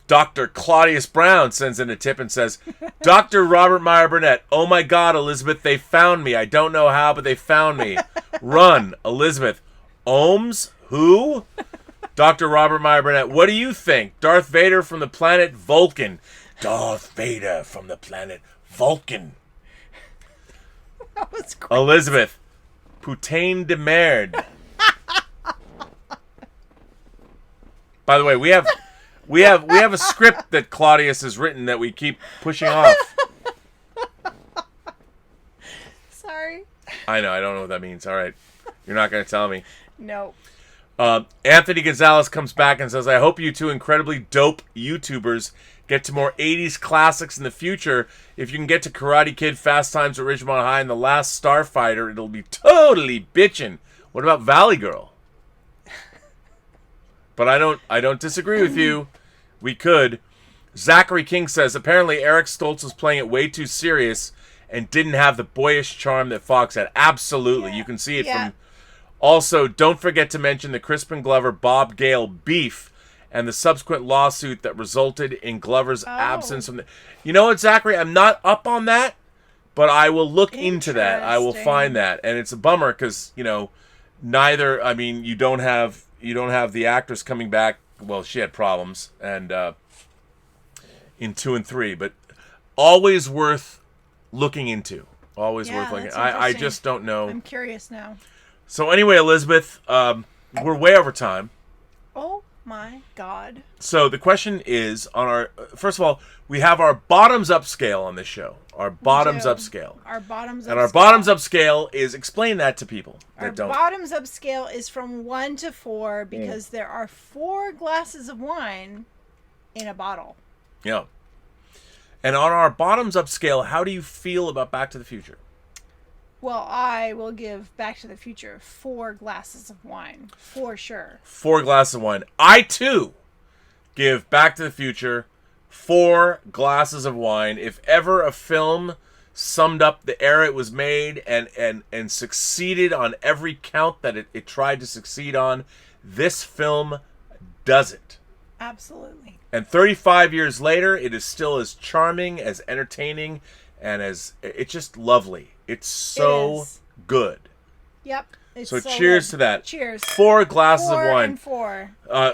Dr. Claudius Brown sends in a tip and says, Dr. Robert Meyer Burnett, oh my God, Elizabeth, they found me. I don't know how, but they found me. Run, Elizabeth. Ohms? Who? Dr. Robert Meyer Burnett, what do you think? Darth Vader from the planet Vulcan. Darth Vader from the planet Vulcan. That was great. Elizabeth, putain de merde. By the way, we have a script that Claudius has written that we keep pushing off. Sorry. I know, I don't know what that means. All right. You're not going to tell me. No. Anthony Gonzalez comes back and says, I hope you two incredibly dope YouTubers get to more 80s classics in the future. If you can get to Karate Kid, Fast Times at Ridgemont High, and The Last Starfighter, it'll be totally bitchin'. What about Valley Girl? But I don't disagree with you. We could. Zachary King says, apparently Eric Stoltz was playing it way too serious and didn't have the boyish charm that Fox had. Absolutely. Yeah. You can see it from... Also, don't forget to mention the Crispin Glover, Bob Gale beef and the subsequent lawsuit that resulted in Glover's absence from the... You know what, Zachary? I'm not up on that, but I will look into that. I will find that. And it's a bummer because, you know, neither... I mean, you don't have the actress coming back. Well, she had problems and in 2 and 3, but always worth looking into. Always worth looking. I just don't know. I'm curious now. So anyway, Elizabeth, we're way over time. Oh my God. So the question is, on our first of all, we have our bottoms up scale on this show. Our bottoms up scale. Our bottoms up And our scale. bottoms up scale is, explain that to people that Our don't. bottoms up scale is from 1 to 4 because there are 4 glasses of wine in a bottle. Yeah. And on our bottoms up scale, how do you feel about Back to the Future? Well, I will give Back to the Future 4 glasses of wine, for sure. 4 glasses of wine. I, too, give Back to the Future 4 glasses of wine. If ever a film summed up the era it was made and succeeded on every count that it tried to succeed on, this film does it. Absolutely. And 35 years later, it is still as charming, as entertaining, and it's just lovely. It's so good. Yep. It's So cheers good. to that. Cheers. 4 glasses 4 of wine. and 4.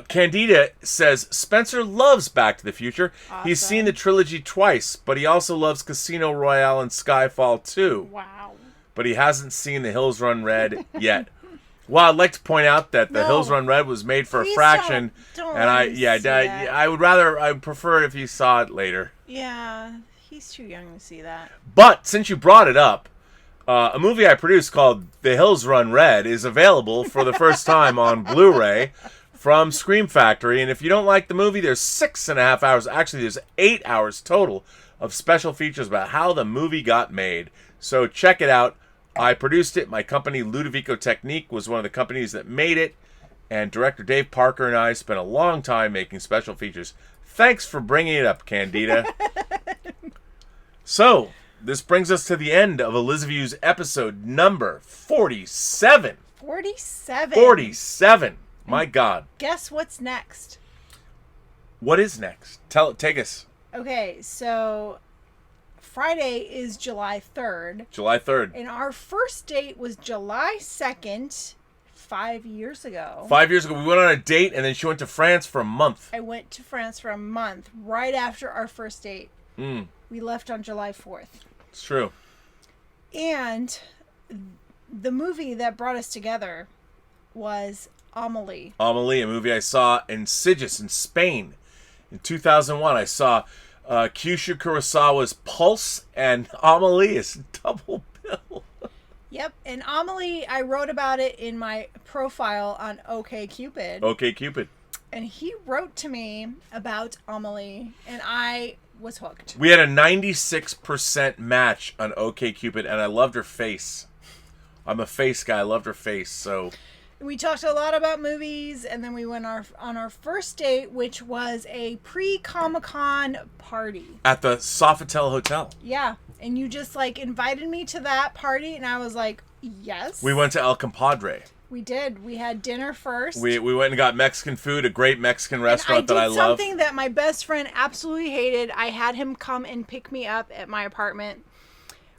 Candida says Spencer loves Back to the Future. Awesome. He's seen the trilogy twice, but he also loves Casino Royale and Skyfall too. Wow. But he hasn't seen The Hills Run Red yet. Well, I'd like to point out that The Hills Run Red was made for a fraction, don't and I would prefer if you saw it later. Yeah, he's too young to see that. But since you brought it up, a movie I produced called The Hills Run Red is available for the first time on Blu-ray from Scream Factory. And if you don't like the movie, there's 6.5 hours. Actually, there's 8 hours total of special features about how the movie got made. So check it out. I produced it. My company, Ludovico Technique, was one of the companies that made it. And director Dave Parker and I spent a long time making special features. Thanks for bringing it up, Candida. So, this brings us to the end of Elizabeth's episode number 47. 47. 47. My God. Guess what's next? What is next? Take us. Okay, so Friday is July 3rd. July 3rd. And our first date was July 2nd, 5 years ago. 5 years ago, we went on a date, and then she went to France for a month. I went to France for a month, right after our first date. We left on July 4th. It's true. And the movie that brought us together was Amélie. Amélie, a movie I saw in Sitges in Spain in 2001. I saw Kyushu Kurosawa's Pulse and Amélie. Double bill. Yep, and Amélie, I wrote about it in my profile on OkCupid. OkCupid. And he wrote to me about Amélie, and I was hooked. We had a 96% match on OkCupid, and I loved her face. I'm a face guy. I loved her face, so... We talked a lot about movies, and then we went on our first date, which was a pre-Comic-Con party. At the Sofitel Hotel. Yeah, and you just, invited me to that party, and I was like, yes. We went to El Compadre. We did. We had dinner first. We went and got Mexican food, a great Mexican restaurant that I love. I did something that my best friend absolutely hated. I had him come and pick me up at my apartment,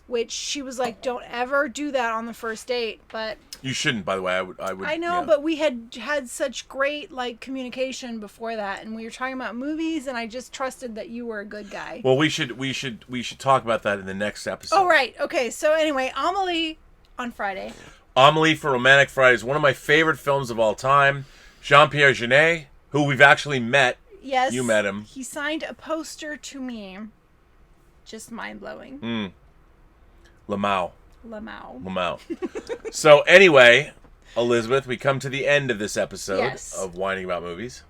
which she was like, don't ever do that on the first date. But you shouldn't, by the way. I know, but we had such great communication before that, and we were talking about movies, and I just trusted that you were a good guy. Well, we should talk about that in the next episode. Oh, right. Okay. So anyway, Amélie on Friday. Amélie for Romantic Friday is one of my favorite films of all time. Jean-Pierre Jeunet, who we've actually met. Yes. You met him. He signed a poster to me. Just mind-blowing. Lamau. Lamau. So anyway, Elizabeth, we come to the end of this episode Yes. of Whining About Movies.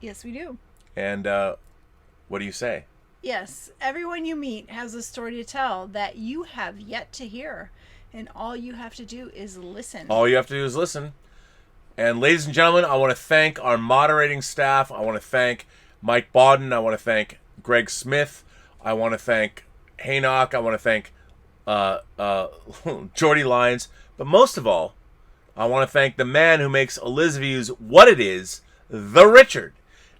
Yes, we do. And what do you say? Yes. Everyone you meet has a story to tell that you have yet to hear. And all you have to do is listen. All you have to do is listen. And ladies and gentlemen, I want to thank our moderating staff. I want to thank Mike Bodden. I want to thank Greg Smith. I want to thank Haynock. I want to thank Jordy Lyons. But most of all, I want to thank the man who makes Elizabeth's what it is, the Richard.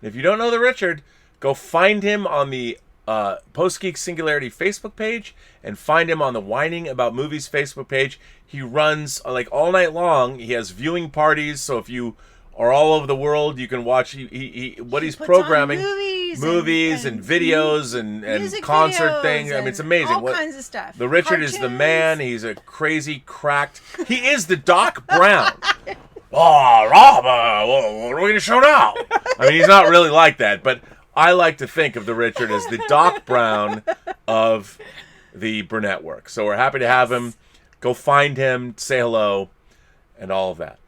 If you don't know the Richard, go find him on the Post-Geek Singularity Facebook page and find him on the WINEning About Movies Facebook page. He runs like all night long. He has viewing parties, so if you are all over the world, you can watch what he's puts programming. on Movies and videos and concert videos things. I mean, it's amazing. All kinds of stuff. The Richard is the Cartoons. man. He's a crazy, cracked. He is the Doc Brown. Oh, Rob, what are we going to show now? I mean, he's not really like that, but I like to think of the Richard as the Doc Brown of the Burnettwork. So we're happy to have him. Go find him, say hello, and all of that.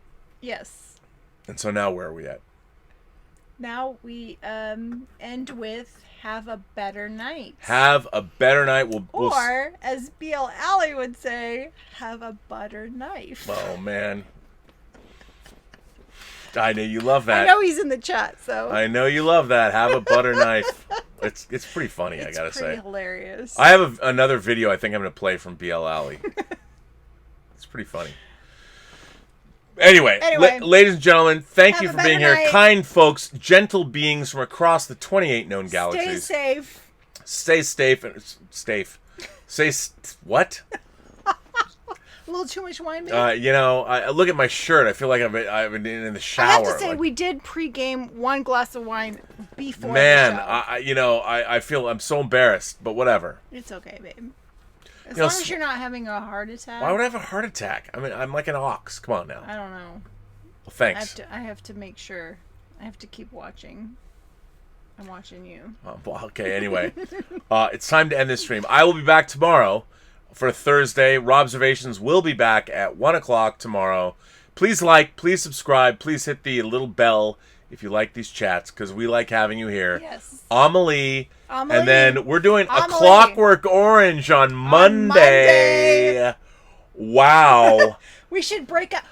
Yes. And so now where are we at? Now we end with have a better night. Have a better night. We'll Or, as B.L. Alley would say, have a butter knife. Oh, man. I know you love that. I know he's in the chat, so. I know you love that. Have a butter knife. It's pretty funny, I gotta It's say. pretty hilarious. I have another video I think I'm going to play from B.L. Alley. It's pretty funny. Anyway. Ladies and gentlemen, thank you for being here. Night. Kind folks, gentle beings from across the 28 known galaxies. Stay safe. Stay safe. What? A little too much wine, maybe? You know, I look at my shirt. I feel like I've been in the shower. I have to say, like, we did pregame one glass of wine before man, the show. I feel I'm so embarrassed, but whatever. It's okay, babe. As You know, long as you're not having a heart attack. Why would I have a heart attack? I mean, I'm like an ox. Come on now. I don't know. Well, thanks. I have to make sure. I have to keep watching. I'm watching you. Well, okay, anyway. It's time to end this stream. I will be back tomorrow for Thursday. Robservations will be back at 1 o'clock tomorrow. Please please subscribe, please hit the little bell if you like these chats, because we like having you here. Yes. Amelie. And then we're doing a Amelie. Clockwork Orange on Monday. Wow. We should break up.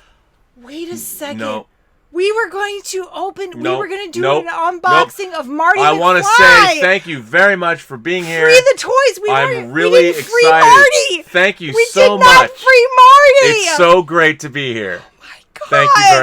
Wait a second. No. We were going to open. Nope. We were going to do Nope. an unboxing of Marty I McFly. want to say thank you very much for being here. Free the toys. I'm we really didn't free excited. Marty. Thank you we so did not much. free Marty. It's so great to be here. Oh my God. Thank you very